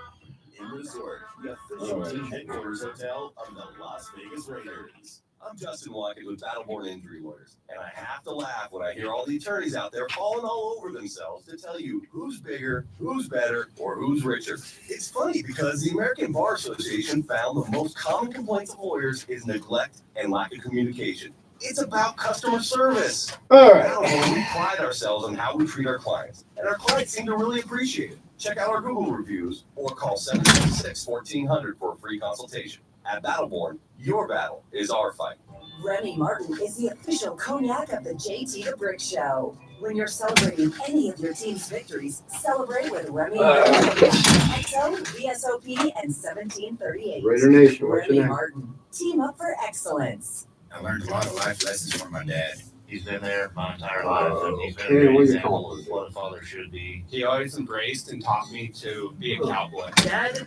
L: In Resort, the official team headquarters hotel of the Las Vegas Raiders.
E: I'm Justin Watkins with Battleborn Injury Lawyers, and I have to laugh when I hear all the attorneys out there falling all over themselves to tell you who's bigger, who's better, or who's richer. It's funny because the American Bar Association found the most common complaints of lawyers is neglect and lack of communication. It's about customer service.
M: All right.
E: Battleborn, we pride ourselves on how we treat our clients, and our clients seem to really appreciate it. Check out our Google reviews or call 766-1400 for a free consultation. At Battleborn, your battle is our fight.
N: Remy Martin is the official cognac of the JT the Brick Show. When you're celebrating any of your team's victories, celebrate with Remy Martin. XO, VSOP, and 1738.
M: Raider Nation, what's your
N: Remy
M: name?
N: Martin. Team up for excellence.
O: I learned a lot of life lessons from my dad. He's been there my entire life, and he's been
M: Okay,
O: a
M: what
O: great
M: are you
O: example
M: calling
O: of what a father should be.
P: He always embraced and taught me to be a cowboy.
Q: Dad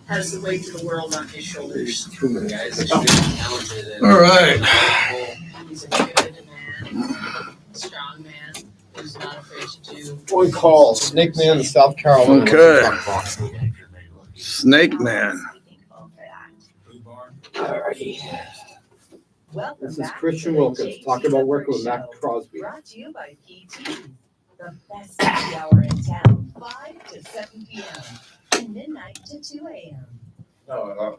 Q: has the weight of the world on his shoulders.
M: Too many.
P: Guys that should be talented and
A: All right.
Q: He's a good man, strong man, who's not afraid to do.
M: One call, Snake Man in South Carolina.
A: Okay. Snake Man.
N: Alrighty. Welcome
M: This is
N: back
M: Christian
N: to the
M: Wilkins
N: JT
M: talking about
N: the
M: working
N: Brick
M: with Matt
N: Show,
M: Crosby.
N: Brought to you by PT, the best happy hour in town, 5 to 7 p.m. and midnight to 2 a.m.
R: No, I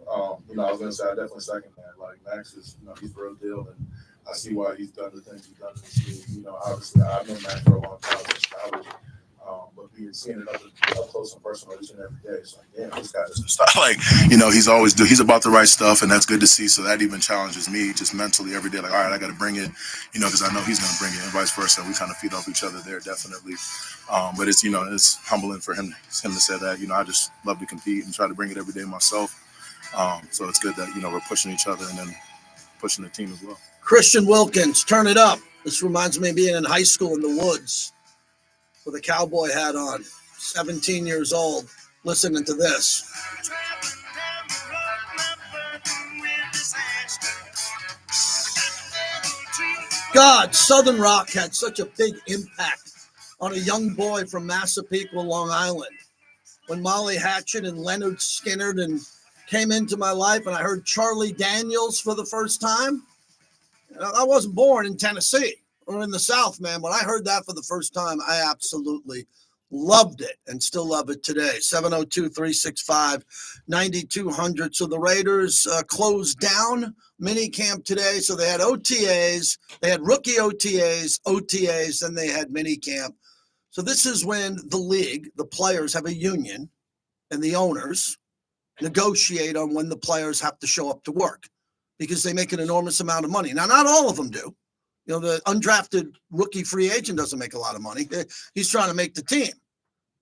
R: was gonna say I definitely second that. Like Max is, he's the real deal, and I see why he's done the things he's done in this league. Obviously I've known Max for a long time since college, but seeing it up close and personal each and every day, it's like, damn, this guy doesn't stop. Like, he's about the right stuff, and that's good to see. So that even challenges me just mentally every day. Like, all right, I got to bring it, because I know he's gonna bring it, and vice versa. And we kind of feed off each other there, definitely. But it's it's humbling for him to say that. I just love to compete and try to bring it every day myself. So it's good that we're pushing each other and then pushing the team as well.
A: Christian Wilkins, turn it up. This reminds me of being in high school in the woods with a cowboy hat on, 17 years old, listening to this. God, Southern rock had such a big impact on a young boy from Massapequa, Long Island. When Molly Hatchet and Leonard Skinner came into my life and I heard Charlie Daniels for the first time, I wasn't born in Tennessee or in the South, man. When I heard that for the first time, I absolutely loved it and still love it today. 702-365-9200. So the Raiders closed down mini camp today. So they had OTAs, they had rookie OTAs, then they had mini camp. So this is when the league, the players have a union, and the owners negotiate on when the players have to show up to work because they make an enormous amount of money. Now, not all of them do. The undrafted rookie free agent doesn't make a lot of money. He's trying to make the team.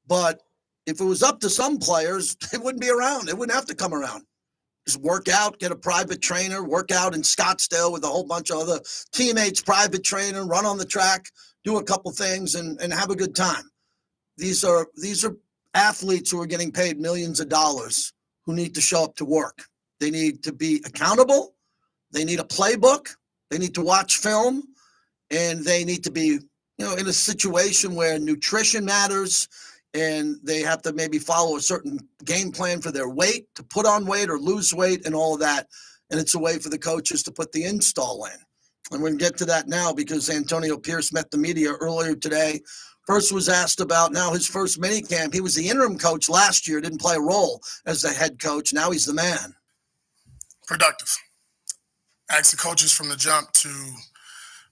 A: But if it was up to some players, they wouldn't be around. They wouldn't have to come around. Just work out, get a private trainer, work out in Scottsdale with a whole bunch of other teammates, private trainer, run on the track, do a couple things and have a good time. These are athletes who are getting paid millions of dollars who need to show up to work. They need to be accountable. They need a playbook. They need to watch film, and they need to be, in a situation where nutrition matters, and they have to maybe follow a certain game plan for their weight, to put on weight or lose weight and all of that. And it's a way for the coaches to put the install in. And we're going to get to that now because Antonio Pierce met the media earlier today. First was asked about now his first mini camp. He was the interim coach last year, didn't play a role as the head coach. Now he's the man.
H: Productive. Ask the coaches from the jump to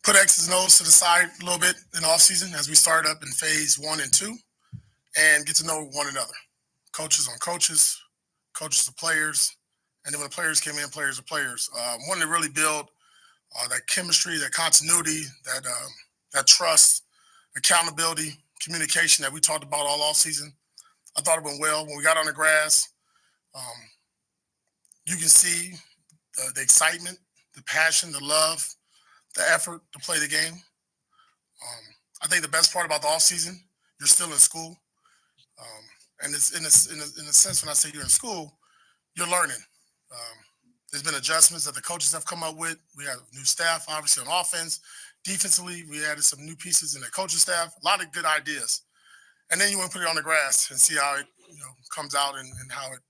H: put X's and O's to the side a little bit in the offseason as we start up in phase 1 and 2 and get to know one another. Coaches on coaches, coaches to players, and then when the players came in, players to players. Wanted to really build that chemistry, that continuity, that trust, accountability, communication that we talked about all off season. I thought it went well. When we got on the grass, you can see the excitement, the passion, the love, the effort to play the game. I think the best part about the off season, you're still in school. And it's in a sense, when I say you're in school, you're learning. There's been adjustments that the coaches have come up with. We have new staff, obviously, on offense. Defensively, we added some new pieces in the coaching staff. A lot of good ideas. And then you want to put it on the grass and see how it comes out and how it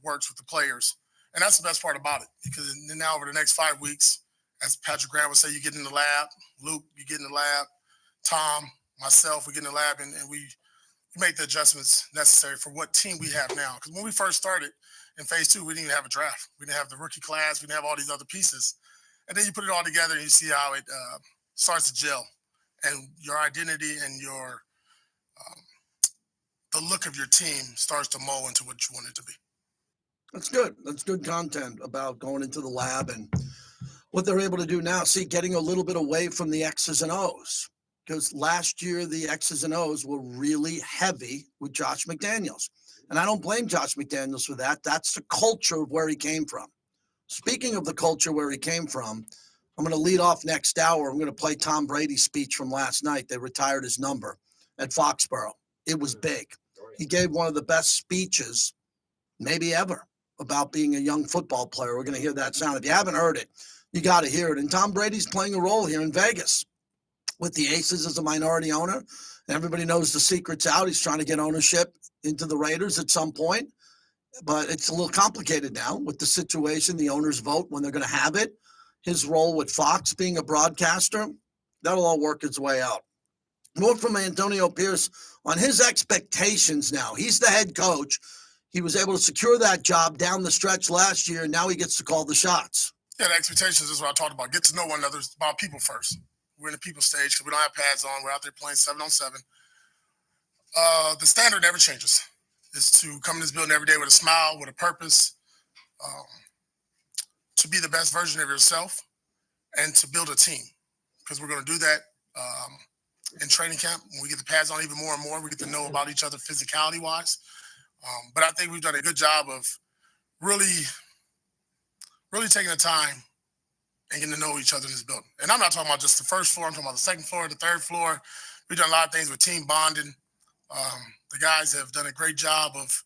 H: works with the players. And that's the best part about it, because now over the next 5 weeks, as Patrick Graham would say, you get in the lab. Luke, you get in the lab. Tom, myself, we get in the lab, and we make the adjustments necessary for what team we have now. Because when we first started in phase 2, we didn't even have a draft. We didn't have the rookie class. We didn't have all these other pieces. And then you put it all together and you see how it starts to gel. And your identity and your the look of your team starts to mold into what you want it to be.
A: That's good. That's good content about going into the lab and what they're able to do now. See, getting a little bit away from the X's and O's, because last year the X's and O's were really heavy with Josh McDaniels. And I don't blame Josh McDaniels for that. That's the culture of where he came from. Speaking of the culture where he came from, I'm going to lead off next hour. I'm going to play Tom Brady's speech from last night. They retired his number at Foxborough. It was big. He gave one of the best speeches maybe ever about being a young football player. We're going to hear that sound. If you haven't heard it, you got to hear it. And Tom Brady's playing a role here in Vegas with the Aces as a minority owner. Everybody knows the secret's out. He's trying to get ownership into the Raiders at some point. But it's a little complicated now with the situation, the owners vote when they're going to have it. His role with Fox being a broadcaster, that'll all work its way out. More from Antonio Pierce on his expectations now. He's the head coach. He was able to secure that job down the stretch last year, and now he gets to call the shots.
H: Yeah, the expectations is what I talked about. Get to know one another. It's about people first. We're in the people stage because we don't have pads on. We're out there playing 7-on-7. The standard never changes. It's to come in this building every day with a smile, with a purpose, to be the best version of yourself, and to build a team. Because we're going to do that in training camp. When we get the pads on even more and more, we get to know about each other physicality-wise. But I think we've done a good job of really taking the time and getting to know each other in this building. And I'm not talking about just the first floor. I'm talking about the second floor, the third floor. We've done a lot of things with team bonding. The guys have done a great job of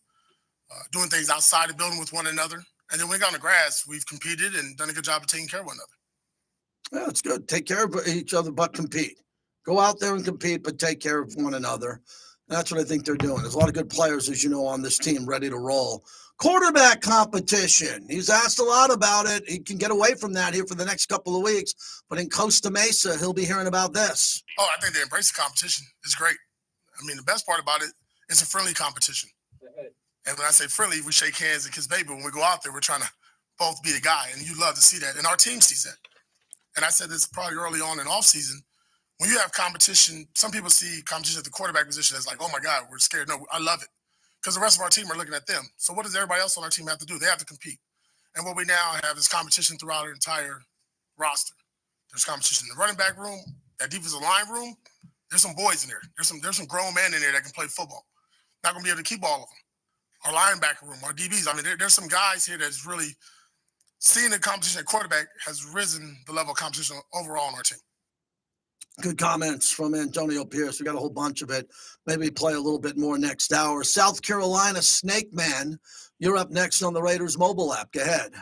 H: doing things outside the building with one another. And then when we got on the grass, we've competed and done a good job of taking care of one another.
A: Yeah, it's good. Take care of each other, but compete. Go out there and compete, but take care of one another. And that's what I think they're doing. There's a lot of good players, as you know, on this team ready to roll. Quarterback competition. He's asked a lot about it. He can get away from that here for the next couple of weeks. But in Costa Mesa, he'll be hearing about this.
H: Oh, I think they embrace the competition. It's great. I mean, the best part about it is a friendly competition. And when I say friendly, we shake hands and kiss baby. When we go out there, we're trying to both be the guy. And you love to see that. And our team sees that. And I said this probably early on in off season. When you have competition, some people see competition at the quarterback position as like, oh, my God, we're scared. No, I love it. Because the rest of our team are looking at them. So what does everybody else on our team have to do? They have to compete. And what we now have is competition throughout our entire roster. There's competition in the running back room, that defensive line room. There's some boys in there. There's some grown men in there that can play football. Not going to be able to keep all of them. Our linebacker room, our DBs. I mean, there's some guys here that's really seeing the competition at quarterback has risen the level of competition overall on our team.
A: Good comments from Antonio Pierce. We got a whole bunch of it. Maybe play a little bit more next hour. South Carolina Snake Man, you're up next on the Raiders mobile app. Go ahead.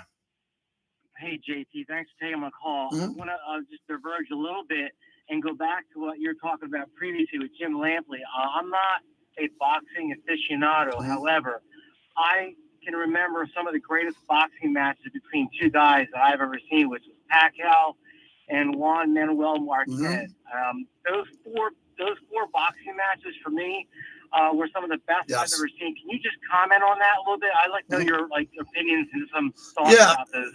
S: Hey, JT, thanks for taking my call. I want to just diverge a little bit and go back to what you were talking about previously with Jim Lampley. I'm not a boxing aficionado. However, I can remember some of the greatest boxing matches between two guys that I've ever seen, which was Pacquiao and Juan Manuel Marquez. Those four boxing matches for me were some of the best I've ever seen. Can you just comment on that a little bit? I'd like to know your opinions and some thoughts about those.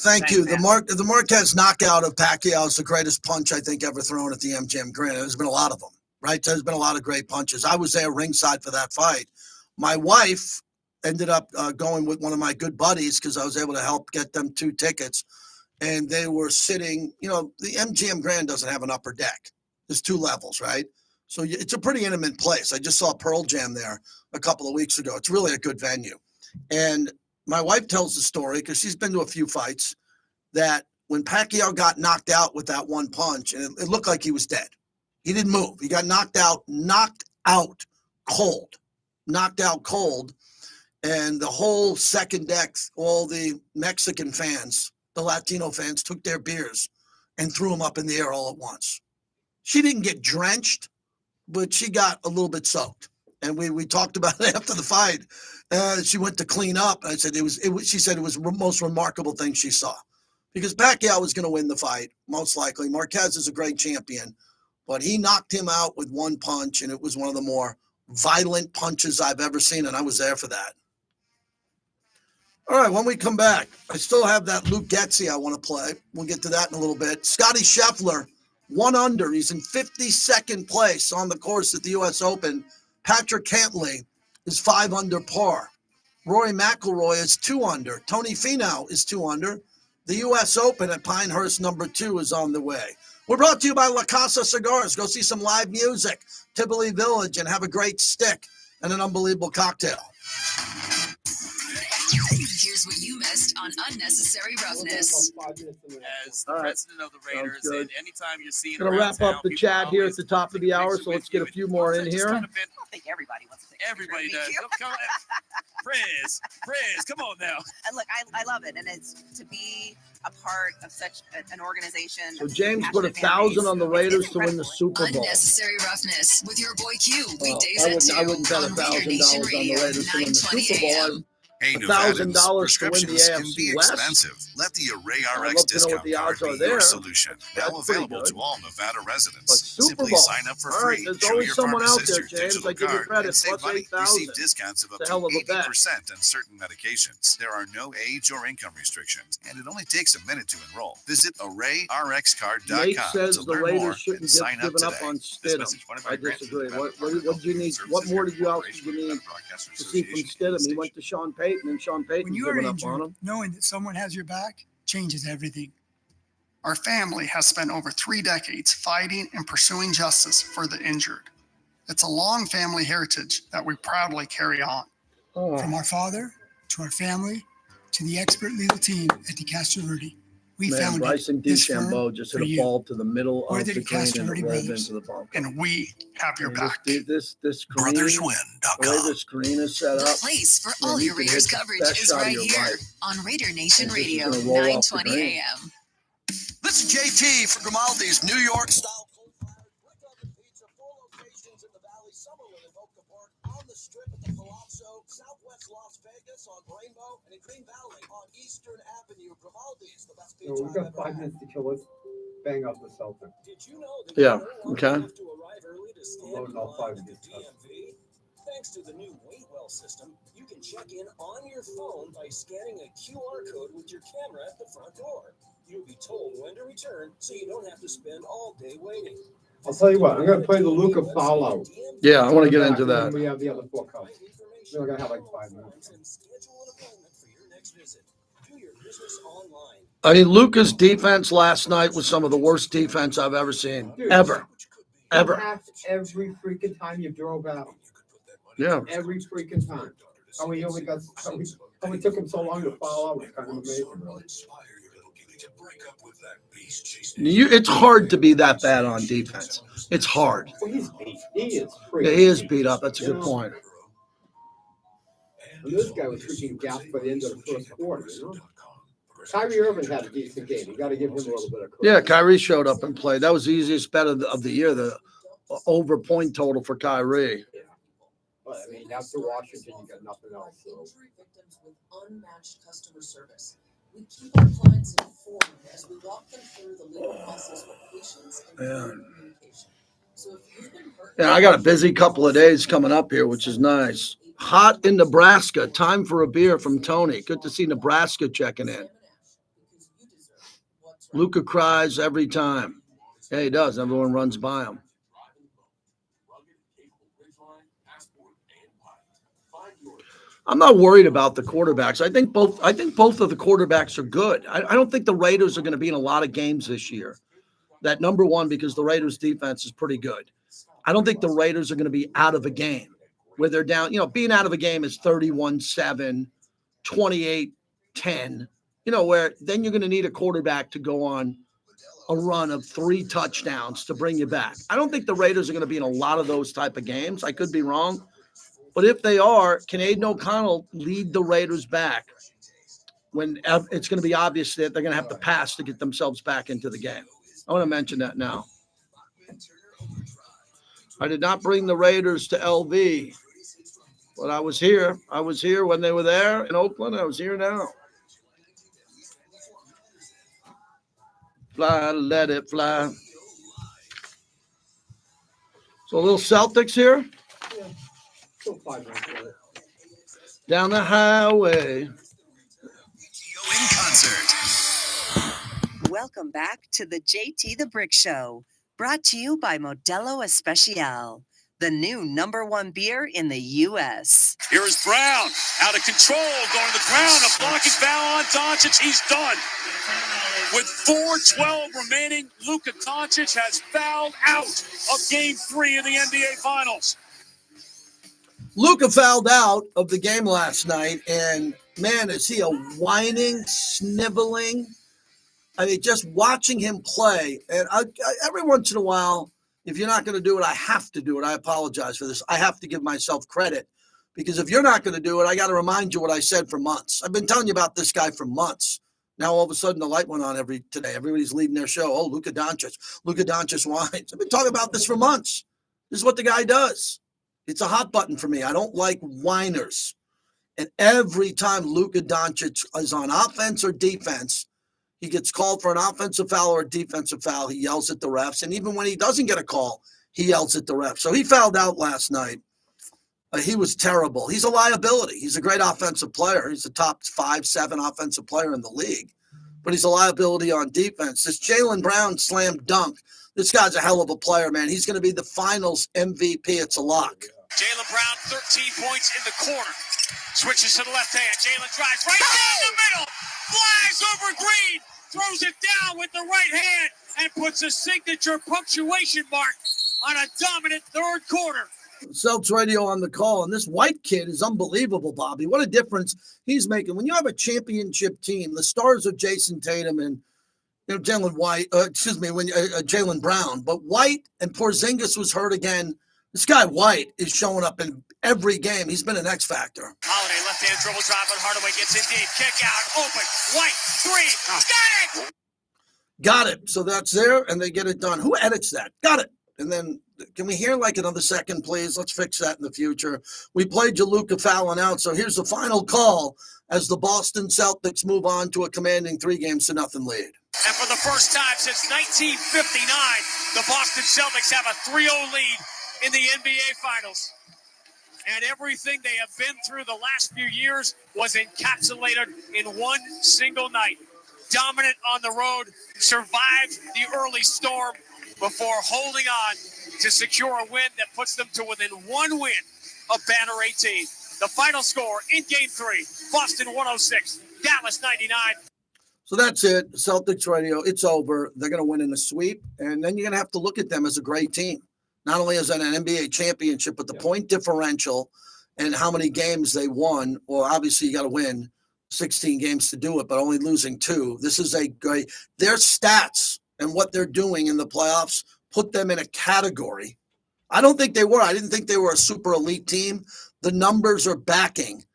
A: Thank you. The Marquez knockout of Pacquiao is the greatest punch I think ever thrown at the MGM Grand. There's been a lot of them, right? There's been a lot of great punches. I was there ringside for that fight. My wife ended up going with one of my good buddies because I was able to help get them 2 tickets. And they were sitting, the MGM Grand doesn't have an upper deck. There's 2 levels, right? So it's a pretty intimate place. I just saw Pearl Jam there a couple of weeks ago. It's really a good venue. And my wife tells the story, because she's been to a few fights, that when Pacquiao got knocked out with that one punch, and it looked like he was dead. He didn't move. He got knocked out cold. And the whole second deck, all the Mexican fans, the Latino fans, took their beers and threw them up in the air all at once. She didn't get drenched, but she got a little bit soaked. And we talked about it after the fight. She went to clean up. I said she said it was the most remarkable thing she saw. Because Pacquiao was going to win the fight, most likely. Marquez is a great champion, but he knocked him out with one punch, and it was one of the more violent punches I've ever seen, and I was there for that. All right, when we come back, I still have that Luke Getzey I want to play. We'll get to that in a little bit. Scotty Scheffler, 1 under. He's in 52nd place on the course at the U.S. Open. Patrick Cantlay is 5 under par. Rory McIlroy is 2 under. Tony Finau is 2 under. The U.S. Open at Pinehurst #2 is on the way. We're brought to you by La Casa Cigars. Go see some live music, Tivoli Village, and have a great stick and an unbelievable cocktail.
G: Here's what you missed on Unnecessary Roughness.
T: As the president of the Raiders, and anytime you're seeing
A: Going to wrap up the chat here at the top of the hour, so let's get a few more in here.
Q: I don't think everybody wants to take
T: everybody
Q: a picture
T: does.
Q: with you.
T: Come on. Prez, come on now.
Q: And look, I love it, and it's to be a part of such an organization.
A: So James put 1,000 on the Raiders to win the Super Bowl.
G: Unnecessary Roughness with your boy Q.
A: Well,
G: Weekdays
A: I
G: at 2
A: wouldn't bet
G: on Raider
A: $1,000
G: Nation
A: on the
G: Radio,
A: Raiders to win the
G: 9:20
A: Super Bowl.
G: a.m.
U: Hey,
A: $1,000
U: Nevadans,
A: to win the
U: prescriptions can
A: AFC
U: be
A: West.
U: expensive. Let the Array
A: I'd
U: RX
A: love to know
U: discount
A: what the
U: card
A: odds are
U: be your
A: there.
U: solution. Now
A: That's pretty
U: available
A: good.
U: to all Nevada
A: But
U: residents.
A: Super
U: Simply
A: Bowl.
U: sign up for
A: All
U: free.
A: right, there's
U: Show
A: always
U: your
A: someone out
U: pharmacist
A: there,
U: your
A: James.
U: digital
A: I give you
U: card
A: credit.
U: and save
A: Plus
U: money.
A: 8,000.
U: Receive discounts of up
A: It's
U: to
A: a hell of a bet.
U: 80% on certain medications. There are no age or income restrictions, and it only takes a minute to enroll. Visit ArrayRxCard.com
A: Nate says
U: to
A: the
U: learn more
A: Raiders
U: and
A: shouldn't just
U: sign up
A: given up
U: today.
A: on
U: This
A: Stidham.
U: message funded by
A: I
U: grants
A: disagree.
U: from the
A: What
U: Nevada
A: did you need? What more did you else did you need to see from Stidham? He went to Sean Payton, and Sean
K: When
A: Payton's
K: you are
A: giving up
K: injured,
A: on him.
K: knowing that someone has your back changes everything. Our family has spent over 3 decades fighting and pursuing justice for the injured. It's a long family heritage that we proudly carry on.
A: Oh.
K: From our father to our family to the expert legal team at DeCastro Verde, we
A: Man,
K: founded
A: Bryson
K: this firm
A: DeChambeau just hit
K: for
A: a
K: you.
A: ball to the middle
K: We're
A: of
K: the
A: the green
K: DeCastro
A: and
K: Verde
A: it rolled
K: brothers,
A: into the bunker.
K: and we have your
A: And
K: back.
A: This screen, the way the screen is set
G: The
A: up.
G: place for
A: man,
G: all
A: you
G: your
A: can
G: Raiders
A: hit the
G: coverage
A: best
G: is
A: shot of
G: right
A: your
G: here
A: life.
G: on Raider Nation
A: And this is
G: Radio,
A: gonna roll off the
G: 9:20
A: green.
G: a.m.
A: This is JT for Grimaldi's New York style coal-fired brick oven pizza. 4 locations in the Valley, Summerlin in Boca Park, on the Strip at the Palazzo, Southwest Las Vegas on Rainbow, and in Green Valley on Eastern Avenue. Grimaldi's, the best pizza
M: We've
A: I've
M: got
A: ever
M: 5
A: had.
M: minutes to kill. Let's bang up the Celtic.
A: Yeah, okay.
M: Loading all 5 of these stuff.
B: Thanks to the new Waitwell system, you can check in on your phone by scanning a QR code with your camera at the front door. You'll be told when to return, so you don't have to spend all day waiting.
M: I'll tell you what, I'm going to play the Luca Fallout.
A: Yeah, I want to get into
M: And then
A: that.
M: we have the other 4 cups. We're going to have like 5 minutes.
A: I mean, Luca's defense last night was some of the worst defense I've ever seen.
M: Dude,
A: Ever. Ever.
M: Every freaking time you drove out.
A: Yeah.
M: Every freaking time. How we only got, how we took him so long to foul out was kind of amazing.
A: It's hard to be that bad on defense. It's hard.
M: Well, he's beat. He is
A: Yeah,
M: freaking
A: he is beat up. That's a good point.
M: And this guy was freaking gassed by the end of the first quarter, you know? Kyrie Irving had a decent game. You got to give him a little bit of credit.
A: Yeah, Kyrie showed up and played. That was the easiest bet of the year, the over point total for Kyrie.
M: But I mean, after Washington, you got nothing else. So.
V: Injury victims with unmatched customer service. We keep our clients informed as we walk them through the legal process with patience and communication. So if you've been hurt,
A: Yeah, I got a busy couple of days coming up here, which is nice. Hot in Nebraska. Time for a beer from Tony. Good to see Nebraska checking in. Luca cries every time. Yeah, he does. Everyone runs by him. I'm not worried about the quarterbacks. I think both of the quarterbacks are good. I don't think the Raiders are going to be in a lot of games this year. That number one, because the Raiders defense is pretty good. I don't think the Raiders are going to be out of a game where they're down. Being out of a game is 31-7, 28-10, where then you're going to need a quarterback to go on a run of 3 touchdowns to bring you back. I don't think the Raiders are going to be in a lot of those type of games. I could be wrong. But if they are, can Aiden O'Connell lead the Raiders back when it's going to be obvious that they're going to have to pass to get themselves back into the game? I want to mention that now. I did not bring the Raiders to LV, but I was here. I was here when they were there in Oakland. I was here now. Fly, let it fly. So a little Celtics here.
M: Yeah. Still 5 minutes later.
A: Down the highway.
U: In concert.
G: Welcome back to the JT the Brick Show, brought to you by Modelo Especial, the new #1 beer in the U.S.
C: Here is Brown, out of control, going to the ground, a blocking foul on Doncic. He's done. With 4:12 remaining, Luka Doncic has fouled out of Game 3 of the NBA Finals.
A: Luka fouled out of the game last night, and man, is he a whining, sniveling. I mean, just watching him play, and every once in a while, if you're not going to do it, I have to do it. I apologize for this. I have to give myself credit, because if you're not going to do it, I got to remind you what I said for months. I've been telling you about this guy for months. Now, all of a sudden, the light went on today. Everybody's leading their show. Oh, Luka Doncic. Luka Doncic whines. I've been talking about this for months. This is what the guy does. It's a hot button for me. I don't like whiners. And every time Luka Doncic is on offense or defense, he gets called for an offensive foul or a defensive foul, he yells at the refs. And even when he doesn't get a call, he yells at the refs. So he fouled out last night. He was terrible. He's a liability. He's a great offensive player. He's a top 5-7 offensive player in the league. But he's a liability on defense. This Jaylen Brown slam dunk, this guy's a hell of a player, man. He's going to be the finals MVP. It's a lock.
C: Jaylen Brown, 13 points in the corner. Switches to the left hand. Jaylen drives right down the middle. Flies over Green. Throws it down with the right hand and puts a signature punctuation mark on a dominant third quarter.
A: Celtics radio on the call, and this White kid is unbelievable, Bobby. What a difference he's making. When you have a championship team, the stars are Jason Tatum and Jaylen Brown, but White and Porzingis was hurt again. This guy White is showing up in every game. He's been an X factor.
C: Holiday left-hand dribble drive, but Hardaway gets in deep. Kick out, open. White, 3. Got it!
A: Got it. So that's there, and they get it done. Who edits that? Got it. And then can we hear like another second, please? Let's fix that in the future. We played Luka fouling out, so here's the final call as the Boston Celtics move on to a commanding 3-0 lead.
C: And for the first time since 1959, the Boston Celtics have a 3-0 lead in the NBA Finals. And everything they have been through the last few years was encapsulated in one single night. Dominant on the road, survived the early storm before holding on to secure a win that puts them to within one win of Banner 18. The final score in Game 3, Boston 106, Dallas 99.
A: So that's it. Celtics radio, it's over. They're going to win in a sweep, and then you're going to have to look at them as a great team. Not only as an NBA championship, but the point differential and how many games they won. Well, obviously you got to win 16 games to do it, but only losing 2. This is a great – their stats and what they're doing in the playoffs put them in a category. I don't think they were. I didn't think they were a super elite team. The numbers are backing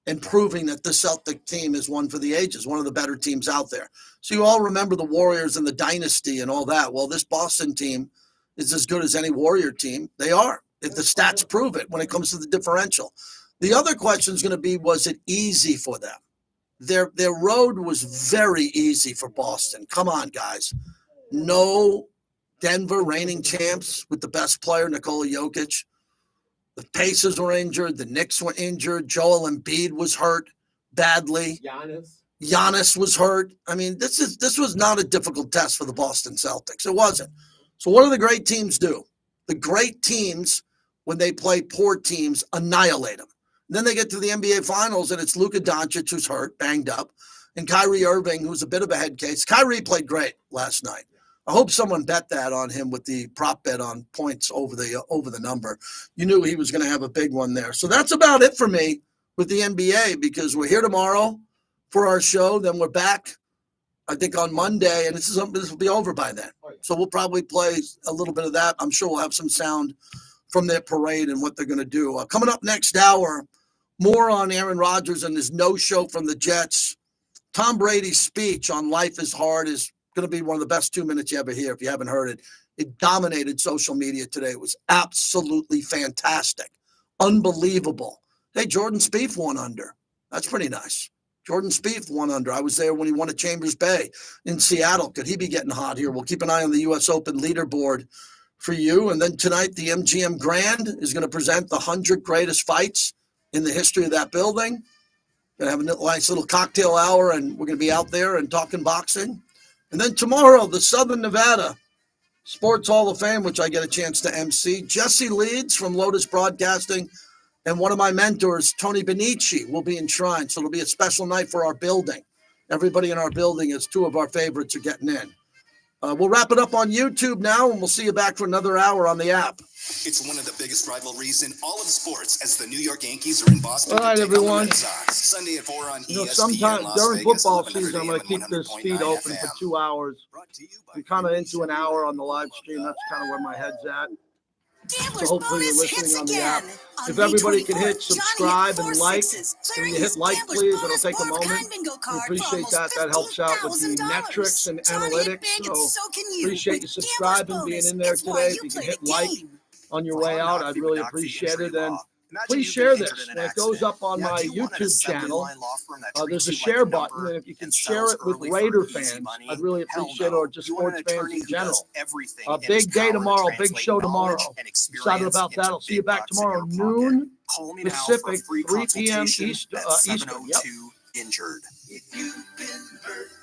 A: and proving that the Celtic team is one for the ages, one of the better teams out there. So you all remember the Warriors and the dynasty and all that. Well, this Boston team is as good as any Warrior team. They are. If the stats prove it when it comes to the differential. The other question is going to be, was it easy for them? Their road was very easy for Boston. Come on, guys. No Denver reigning champs with the best player, Nikola Jokic. The Pacers were injured. The Knicks were injured. Joel Embiid was hurt badly. Giannis was hurt. I mean, this was not a difficult test for the Boston Celtics. It wasn't. So what do the great teams do? The great teams, when they play poor teams, annihilate them. And then they get to the NBA Finals, and it's Luka Doncic, who's hurt, banged up, and Kyrie Irving, who's a bit of a head case. Kyrie played great last night. I hope someone bet that on him with the prop bet on points over the number. You knew he was going to have a big one there. So that's about it for me with the NBA, because we're here tomorrow for our show. Then we're back, I think, on Monday, and this will be over by then. So we'll probably play a little bit of that. I'm sure we'll have some sound from their parade and what they're going to do. Coming up next hour, more on Aaron Rodgers and his no-show from the Jets. Tom Brady's speech on Life is Hard is going to be one of the best 2 minutes you ever hear if you haven't heard it. It dominated social media today. It was absolutely fantastic. Unbelievable. Hey, Jordan Spieth won under. That's pretty nice. Jordan Spieth won under. I was there when he won at Chambers Bay in Seattle. Could he be getting hot here? We'll keep an eye on the U.S. Open leaderboard for you. And then tonight, the MGM Grand is going to present the 100 greatest fights in the history of that building. Going to have a nice little cocktail hour, and we're going to be out there and talking boxing. And then tomorrow, the Southern Nevada Sports Hall of Fame, which I get a chance to MC. Jesse Leeds from Lotus Broadcasting and one of my mentors, Tony Benici, will be enshrined. So it'll be a special night for our building. Everybody in our building, as two of our favorites are getting in. We'll wrap it up on YouTube now, and we'll see you back for another hour on the app.
D: It's one of the biggest rivalries in all of sports as the New York Yankees are in Boston.
A: All right,
D: to take on the
A: everyone.
D: Red Sox. Sunday at 4 on ESPN
A: Sometime
D: Las
A: during
D: Vegas,
A: football
D: 1100
A: season, I'm going to keep this feed open for 2 hours. I'm kind of into an hour on the live stream. That's kind of where my head's at. So hopefully you're listening on the app. If everybody could hit subscribe and like, when you hit like, please, it'll take a moment. We appreciate that. That helps out with the metrics and analytics. So appreciate you subscribing, being in there today. If you can hit like on your way out, I'd really appreciate it. And please share this. When it goes up on my YouTube channel, there's a share button, and if you can share it with Raider fans, I'd really appreciate it, or just sports fans in general. A big day tomorrow, big show tomorrow. Excited about that. I'll see you back tomorrow, noon Pacific, 3 p.m. Eastern. Yep.